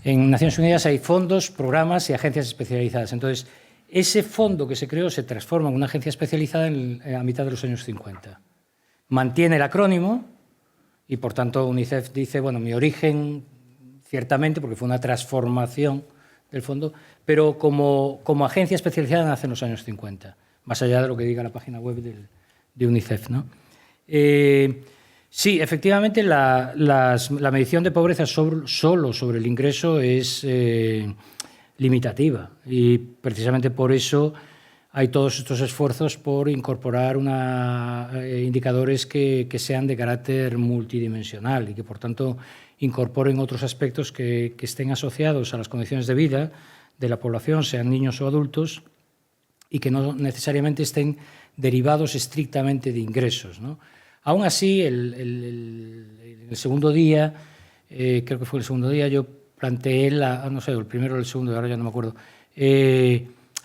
En Naciones Unidas hay fondos, programas y agencias especializadas. Entonces, ese fondo que se creó se transforma en una agencia especializada a mitad de los años 50. Mantiene el acrónimo y, por tanto, UNICEF dice, bueno, mi origen, ciertamente, porque fue una transformación del fondo, pero como agencia especializada nace en los años 50, más allá de lo que diga la página web de UNICEF, ¿no? Sí, efectivamente, la medición de pobreza solo sobre el ingreso es limitativa y precisamente por eso hay todos estos esfuerzos por incorporar indicadores que sean de carácter multidimensional y que, por tanto, incorporen otros aspectos que estén asociados a las condiciones de vida de la población, sean niños o adultos, y que no necesariamente estén derivados estrictamente de ingresos, ¿no? Aún así, el segundo día, creo que fue el segundo día, yo planteé, no sé, el primero o el segundo, ahora ya no me acuerdo,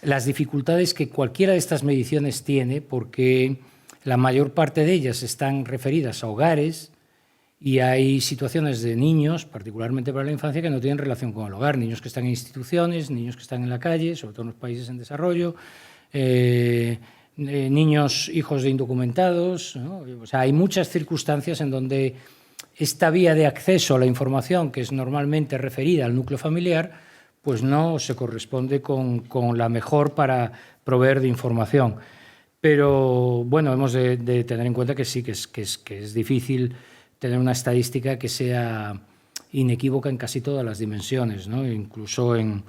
las dificultades que cualquiera de estas mediciones tiene, porque la mayor parte de ellas están referidas a hogares y hay situaciones de niños, particularmente para la infancia, que no tienen relación con el hogar, niños que están en instituciones, niños que están en la calle, sobre todo en los países en desarrollo, niños hijos de indocumentados, ¿no? O sea, hay muchas circunstancias en donde esta vía de acceso a la información, que es normalmente referida al núcleo familiar, pues no se corresponde con la mejor para proveer de información. Pero, bueno, hemos de tener en cuenta que sí, que es difícil tener una estadística que sea inequívoca en casi todas las dimensiones, ¿no? Incluso en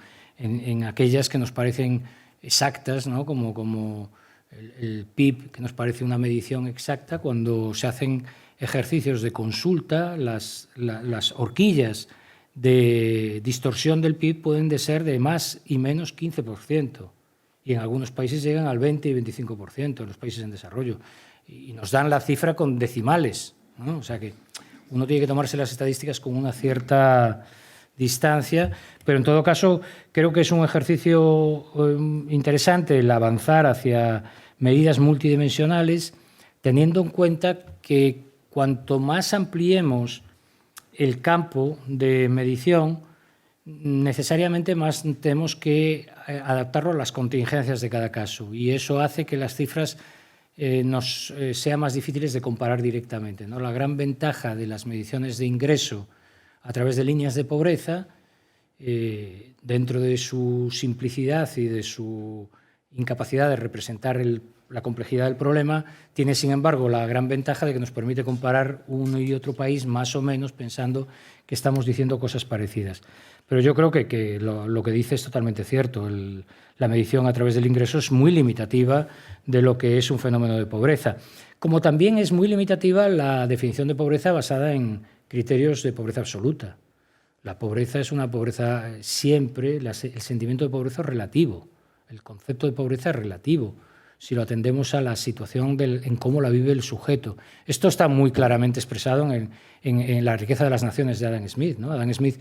aquellas que nos parecen exactas, ¿no? como el PIB, que nos parece una medición exacta, cuando se hacen ejercicios de consulta, las horquillas de distorsión del PIB pueden ser de más y menos 15%, y en algunos países llegan al 20 y 25%, en los países en desarrollo, y nos dan la cifra con decimales, ¿no? O sea que uno tiene que tomarse las estadísticas con una cierta distancia, pero en todo caso creo que es un ejercicio interesante el avanzar hacia medidas multidimensionales, teniendo en cuenta que cuanto más ampliemos el campo de medición, necesariamente más tenemos que adaptarlo a las contingencias de cada caso, y eso hace que las cifras nos sean más difíciles de comparar directamente, ¿no? La gran ventaja de las mediciones de ingreso a través de líneas de pobreza, dentro de su simplicidad y de su incapacidad de representar la complejidad del problema, tiene, sin embargo, la gran ventaja de que nos permite comparar uno y otro país más o menos pensando que estamos diciendo cosas parecidas. Pero yo creo que lo que dice es totalmente cierto. La medición a través del ingreso es muy limitativa de lo que es un fenómeno de pobreza. Como también es muy limitativa la definición de pobreza basada en criterios de pobreza absoluta. La pobreza es una pobreza siempre, el sentimiento de pobreza es relativo, el concepto de pobreza es relativo, si lo atendemos a la situación en cómo la vive el sujeto. Esto está muy claramente expresado en La riqueza de las naciones de Adam Smith, ¿no? Adam Smith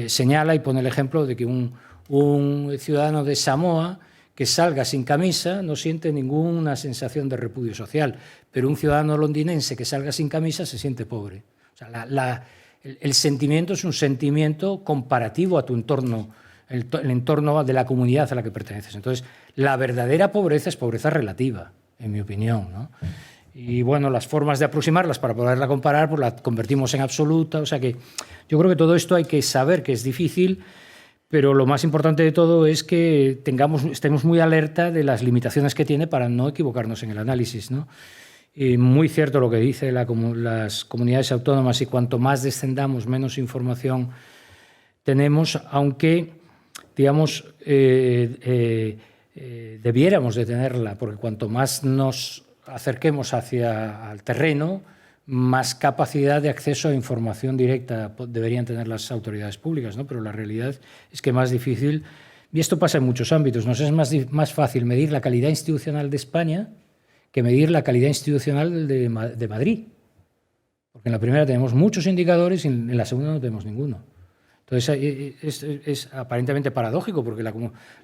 señala y pone el ejemplo de que un ciudadano de Samoa que salga sin camisa no siente ninguna sensación de repudio social, pero un ciudadano londinense que salga sin camisa se siente pobre. O sea, el sentimiento es un sentimiento comparativo a tu entorno, el entorno de la comunidad a la que perteneces. Entonces, la verdadera pobreza es pobreza relativa, en mi opinión, ¿no? Y bueno, las formas de aproximarlas para poderla comparar, pues la convertimos en absoluta. O sea que yo creo que todo esto hay que saber que es difícil, pero lo más importante de todo es que estemos muy alerta de las limitaciones que tiene para no equivocarnos en el análisis, ¿no? Y muy cierto lo que dice las comunidades autónomas, y cuanto más descendamos, menos información tenemos, aunque, digamos, debiéramos de tenerla, porque cuanto más nos acerquemos al terreno, más capacidad de acceso a información directa deberían tener las autoridades públicas, ¿no? Pero la realidad es que es más difícil, y esto pasa en muchos ámbitos. Nos es más fácil medir la calidad institucional de España que medir la calidad institucional de Madrid. Porque en la primera tenemos muchos indicadores y en la segunda no tenemos ninguno. Entonces es aparentemente paradójico, porque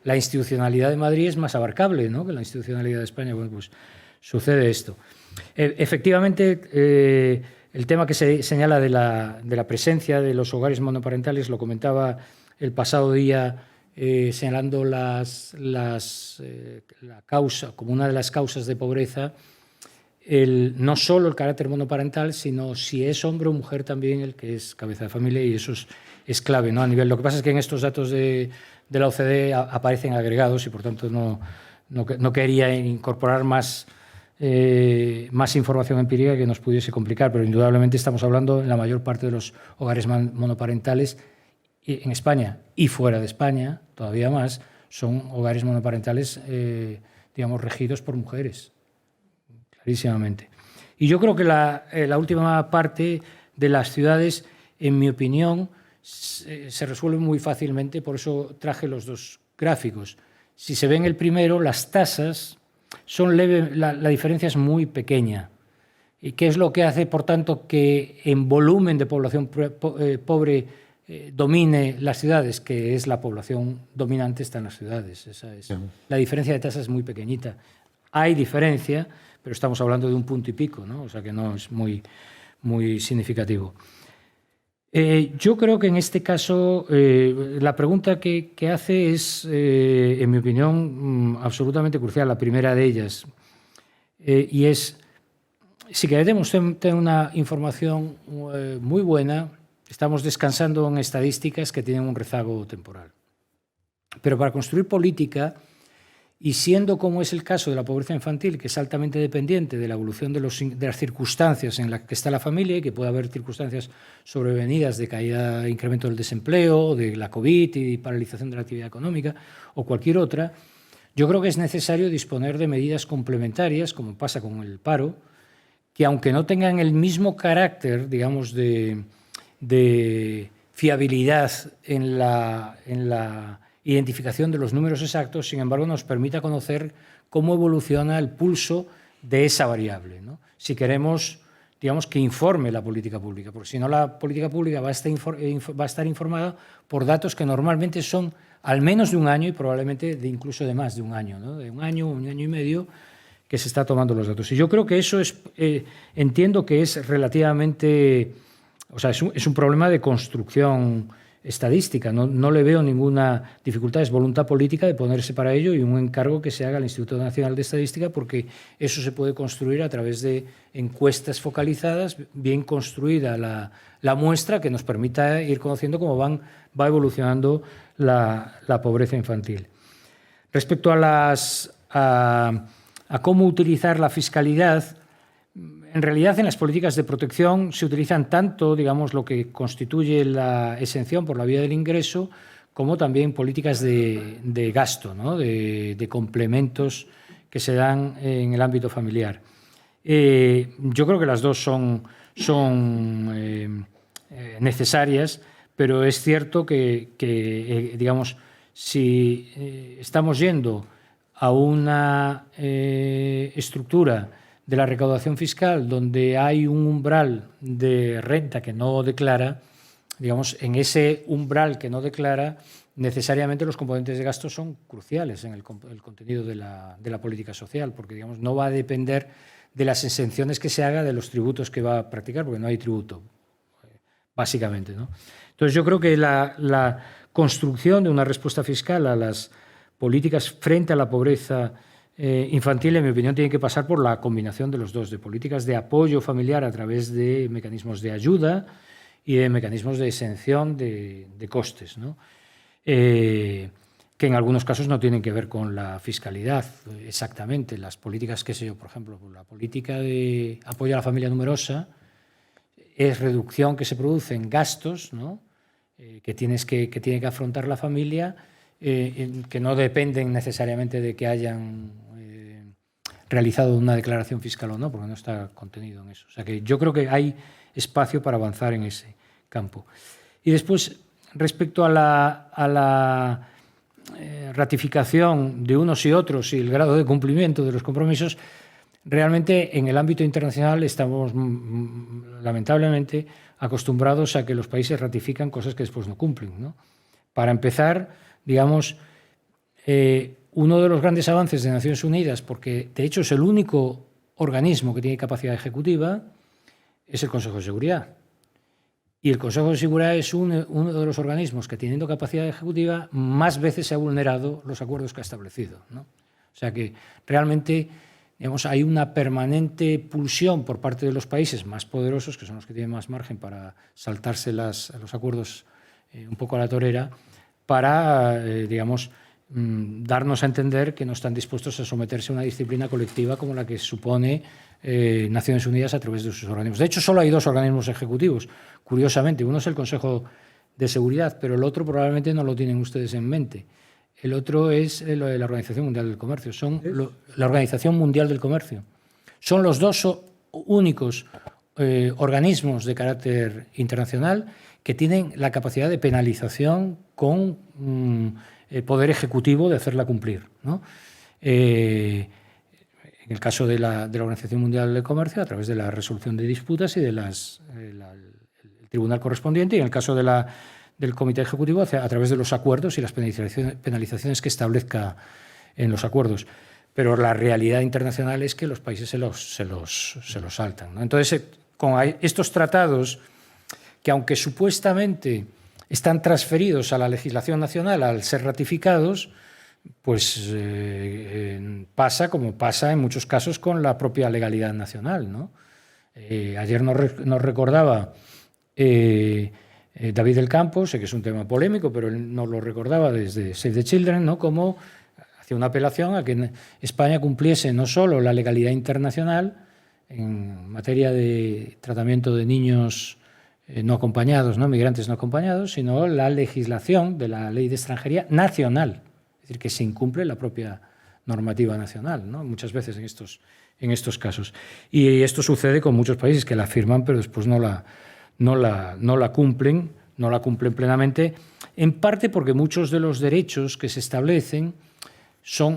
la institucionalidad de Madrid es más abarcable, ¿no?, que la institucionalidad de España. Bueno, pues sucede esto. Efectivamente, el tema que se señala de la presencia de los hogares monoparentales lo comentaba el pasado día, señalando la causa, como una de las causas de pobreza, no solo el carácter monoparental, sino si es hombre o mujer también el que es cabeza de familia, y eso es clave, ¿no? Lo que pasa es que en estos datos de la OCDE aparecen agregados y, por tanto, no quería incorporar más información empírica que nos pudiese complicar, pero indudablemente estamos hablando en la mayor parte de los hogares monoparentales en España y fuera de España, todavía más, son hogares monoparentales, digamos, regidos por mujeres, clarísimamente. Y yo creo que la última parte de las ciudades, en mi opinión, se resuelve muy fácilmente, por eso traje los dos gráficos. Si se ve en el primero, las tasas son leves, la diferencia es muy pequeña. ¿Y qué es lo que hace, por tanto, que en volumen de población pobre domine las ciudades? Que es la población dominante está en las ciudades. La diferencia de tasas es muy pequeñita. Hay diferencia, pero estamos hablando de un punto y pico, ¿no? O sea que no es muy significativo. Yo creo que en este caso la pregunta que hace es, en mi opinión, absolutamente crucial, la primera de ellas, y es, si queremos tener una información muy buena, estamos descansando en estadísticas que tienen un rezago temporal. Pero para construir política, y siendo como es el caso de la pobreza infantil, que es altamente dependiente de la evolución de las circunstancias en las que está la familia, y que puede haber circunstancias sobrevenidas de caída, incremento del desempleo, de la COVID y paralización de la actividad económica, o cualquier otra, Yo creo que es necesario disponer de medidas complementarias, como pasa con el paro, que aunque no tengan el mismo carácter, digamos, de fiabilidad en la identificación de los números exactos, sin embargo, nos permita conocer cómo evoluciona el pulso de esa variable, ¿no? Si queremos, digamos, que informe la política pública, porque si no, la política pública va a estar informada por datos que normalmente son al menos de un año y probablemente incluso de más de un año, ¿no? De un año y medio que se está tomando los datos. Y yo creo que eso es, entiendo que es relativamente, o sea, es un problema de construcción estadística. No le veo ninguna dificultad, es voluntad política de ponerse para ello y un encargo que se haga al Instituto Nacional de Estadística, porque eso se puede construir a través de encuestas focalizadas, bien construida la muestra, que nos permita ir conociendo cómo va evolucionando la pobreza infantil. Respecto a cómo utilizar la fiscalidad, en realidad en las políticas de protección se utilizan tanto, digamos, lo que constituye la exención por la vía del ingreso, como también políticas de gasto, ¿no? de complementos que se dan en el ámbito familiar. Yo creo que las dos son necesarias, pero es cierto que digamos, si estamos yendo a una estructura de la recaudación fiscal donde hay un umbral de renta que no declara, digamos, en ese umbral que no declara, necesariamente los componentes de gasto son cruciales en el contenido de la política social, porque, digamos, no va a depender de las exenciones que se haga de los tributos que va a practicar, porque no hay tributo, básicamente, ¿no? Entonces, yo creo que la construcción de una respuesta fiscal a las políticas frente a la pobreza infantil, en mi opinión, tiene que pasar por la combinación de los dos, de políticas de apoyo familiar a través de mecanismos de ayuda y de mecanismos de exención de costes, ¿no? Que en algunos casos no tienen que ver con la fiscalidad exactamente. Las políticas, qué sé yo, por ejemplo, la política de apoyo a la familia numerosa es reducción que se produce en gastos, ¿no? que tiene que afrontar la familia, que no dependen necesariamente de que hayan realizado una declaración fiscal o no, porque no está contenido en eso. O sea que yo creo que hay espacio para avanzar en ese campo. Y después, respecto a la ratificación de unos y otros y el grado de cumplimiento de los compromisos, realmente en el ámbito internacional estamos lamentablemente acostumbrados a que los países ratifican cosas que después no cumplen, ¿no? Para empezar, digamos, uno de los grandes avances de Naciones Unidas, porque de hecho es el único organismo que tiene capacidad ejecutiva, es el Consejo de Seguridad. Y el Consejo de Seguridad es uno de los organismos que, teniendo capacidad ejecutiva, más veces se ha vulnerado los acuerdos que ha establecido, ¿no? O sea que realmente, digamos, hay una permanente pulsión por parte de los países más poderosos, que son los que tienen más margen para saltarse los acuerdos un poco a la torera, para, digamos, darnos a entender que no están dispuestos a someterse a una disciplina colectiva como la que supone Naciones Unidas a través de sus organismos. De hecho, solo hay dos organismos ejecutivos, curiosamente. Uno es el Consejo de Seguridad, pero el otro probablemente no lo tienen ustedes en mente. El otro es la Organización Mundial del Comercio. La Organización Mundial del Comercio. Son los dos únicos organismos de carácter internacional que tienen la capacidad de penalización con el poder ejecutivo de hacerla cumplir, ¿no? En el caso de la Organización Mundial del Comercio, a través de la resolución de disputas y de el tribunal correspondiente, y en el caso del Comité Ejecutivo, a través de los acuerdos y las penalizaciones que establezca en los acuerdos. Pero la realidad internacional es que los países se los saltan, ¿no? Entonces, con estos tratados, que aunque supuestamente están transferidos a la legislación nacional al ser ratificados, pues pasa como pasa en muchos casos con la propia legalidad nacional, ¿no? Ayer nos recordaba David del Campo, sé que es un tema polémico, pero él nos lo recordaba desde Save the Children, ¿no? Como hacía una apelación a que España cumpliese no solo la legalidad internacional en materia de tratamiento de niños no acompañados, ¿no? Migrantes no acompañados, sino la legislación de la ley de extranjería nacional. Es decir, que se incumple la propia normativa nacional, ¿no? Muchas veces en estos casos. Y esto sucede con muchos países que la firman, pero después no la cumplen plenamente, en parte porque muchos de los derechos que se establecen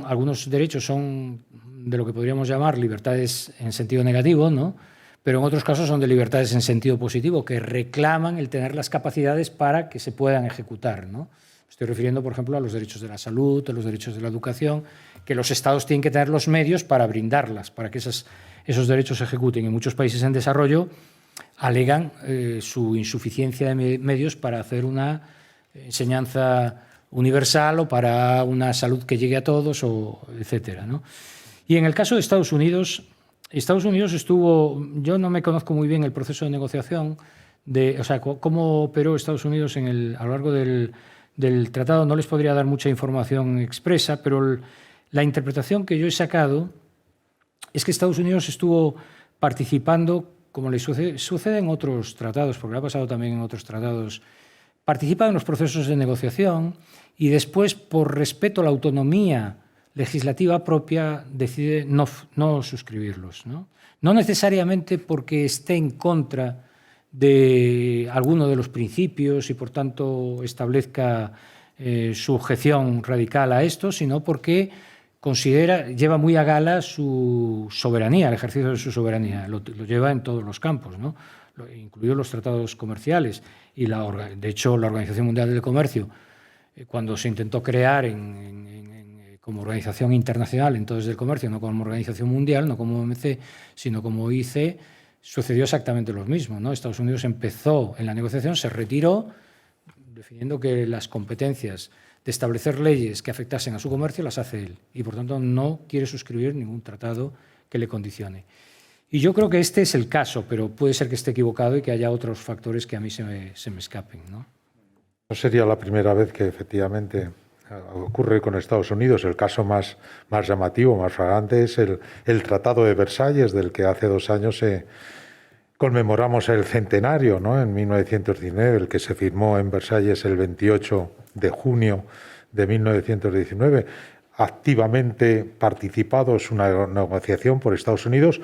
algunos derechos son de lo que podríamos llamar libertades en sentido negativo, ¿no? Pero en otros casos son de libertades en sentido positivo, que reclaman el tener las capacidades para que se puedan ejecutar, ¿no? Estoy refiriendo, por ejemplo, a los derechos de la salud, a los derechos de la educación, que los Estados tienen que tener los medios para brindarlas, para que esos derechos se ejecuten. En muchos países en desarrollo alegan su insuficiencia de medios para hacer una enseñanza universal o para una salud que llegue a todos, etcétera, ¿no? Y en el caso de Estados Unidos estuvo, yo no me conozco muy bien el proceso de negociación, o sea, cómo operó Estados Unidos a lo largo del tratado. No les podría dar mucha información expresa, pero la interpretación que yo he sacado es que Estados Unidos estuvo participando, como le sucede en otros tratados, porque ha pasado también en otros tratados, participa en los procesos de negociación y después, por respeto a la autonomía legislativa propia, decide no suscribirlos, ¿no? No necesariamente porque esté en contra de alguno de los principios y, por tanto, establezca su objeción radical a esto, sino porque lleva muy a gala su soberanía, el ejercicio de su soberanía. Lo lleva en todos los campos, ¿no? Incluidos los tratados comerciales. Y, de hecho, la Organización Mundial del Comercio, cuando se intentó crear como organización internacional, entonces del comercio, no como organización mundial, no como OMC, sino como OIC, sucedió exactamente lo mismo, ¿no? Estados Unidos empezó en la negociación, se retiró, definiendo que las competencias de establecer leyes que afectasen a su comercio las hace él, y por tanto no quiere suscribir ningún tratado que le condicione. Y yo creo que este es el caso, pero puede ser que esté equivocado y que haya otros factores que a mí se me escapen, ¿no? No sería la primera vez que efectivamente ocurre con Estados Unidos. El caso más llamativo, más flagrante, es el Tratado de Versalles, del que hace 2 años conmemoramos el centenario, ¿no? En 1919, el que se firmó en Versalles el 28 de junio de 1919. Activamente participado, es una negociación por Estados Unidos,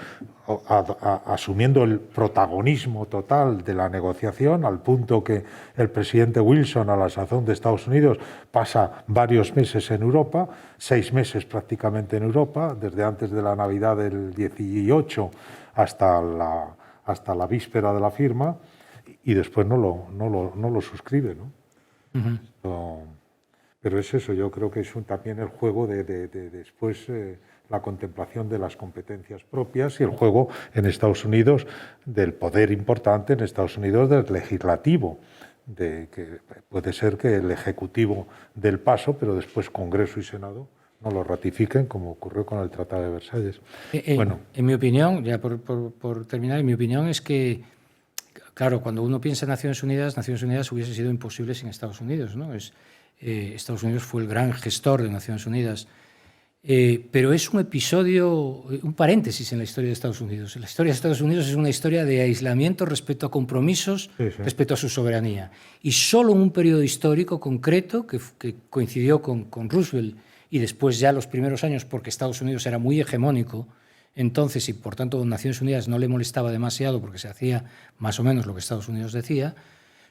asumiendo el protagonismo total de la negociación, al punto que el presidente Wilson, a la sazón de Estados Unidos, pasa varios meses en Europa, 6 meses prácticamente en Europa, desde antes de la Navidad del 18 hasta la víspera de la firma, y después no lo suscribe, ¿no? Uh-huh. Pero es eso, yo creo que es también el juego de después la contemplación de las competencias propias y el juego en Estados Unidos del poder importante en Estados Unidos del legislativo, que puede ser que el ejecutivo dé el paso, pero después Congreso y Senado no lo ratifiquen, como ocurrió con el Tratado de Versalles. En mi opinión, ya por terminar, en mi opinión es que, claro, cuando uno piensa en Naciones Unidas hubiese sido imposible sin Estados Unidos, ¿no? Estados Unidos fue el gran gestor de Naciones Unidas, pero es un episodio, un paréntesis en la historia de Estados Unidos. La historia de Estados Unidos es una historia de aislamiento respecto a compromisos, respecto a su soberanía. Y solo en un periodo histórico concreto, que coincidió con Roosevelt, y después ya los primeros años, porque Estados Unidos era muy hegemónico, entonces, y por tanto Naciones Unidas no le molestaba demasiado porque se hacía más o menos lo que Estados Unidos decía,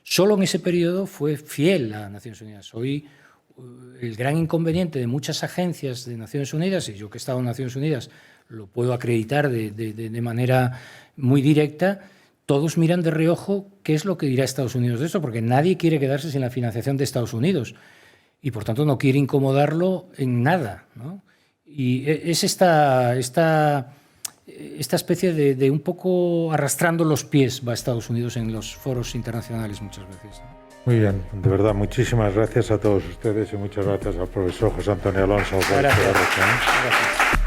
solo en ese periodo fue fiel a Naciones Unidas. Hoy el gran inconveniente de muchas agencias de Naciones Unidas, y yo que he estado en Naciones Unidas lo puedo acreditar de manera muy directa, todos miran de reojo qué es lo que dirá Estados Unidos de esto, porque nadie quiere quedarse sin la financiación de Estados Unidos y por tanto no quiere incomodarlo en nada, ¿no? Y es esta especie de un poco arrastrando los pies va Estados Unidos en los foros internacionales muchas veces, ¿no? Muy bien, de verdad, muchísimas gracias a todos ustedes y muchas gracias al profesor José Antonio Alonso. Gracias.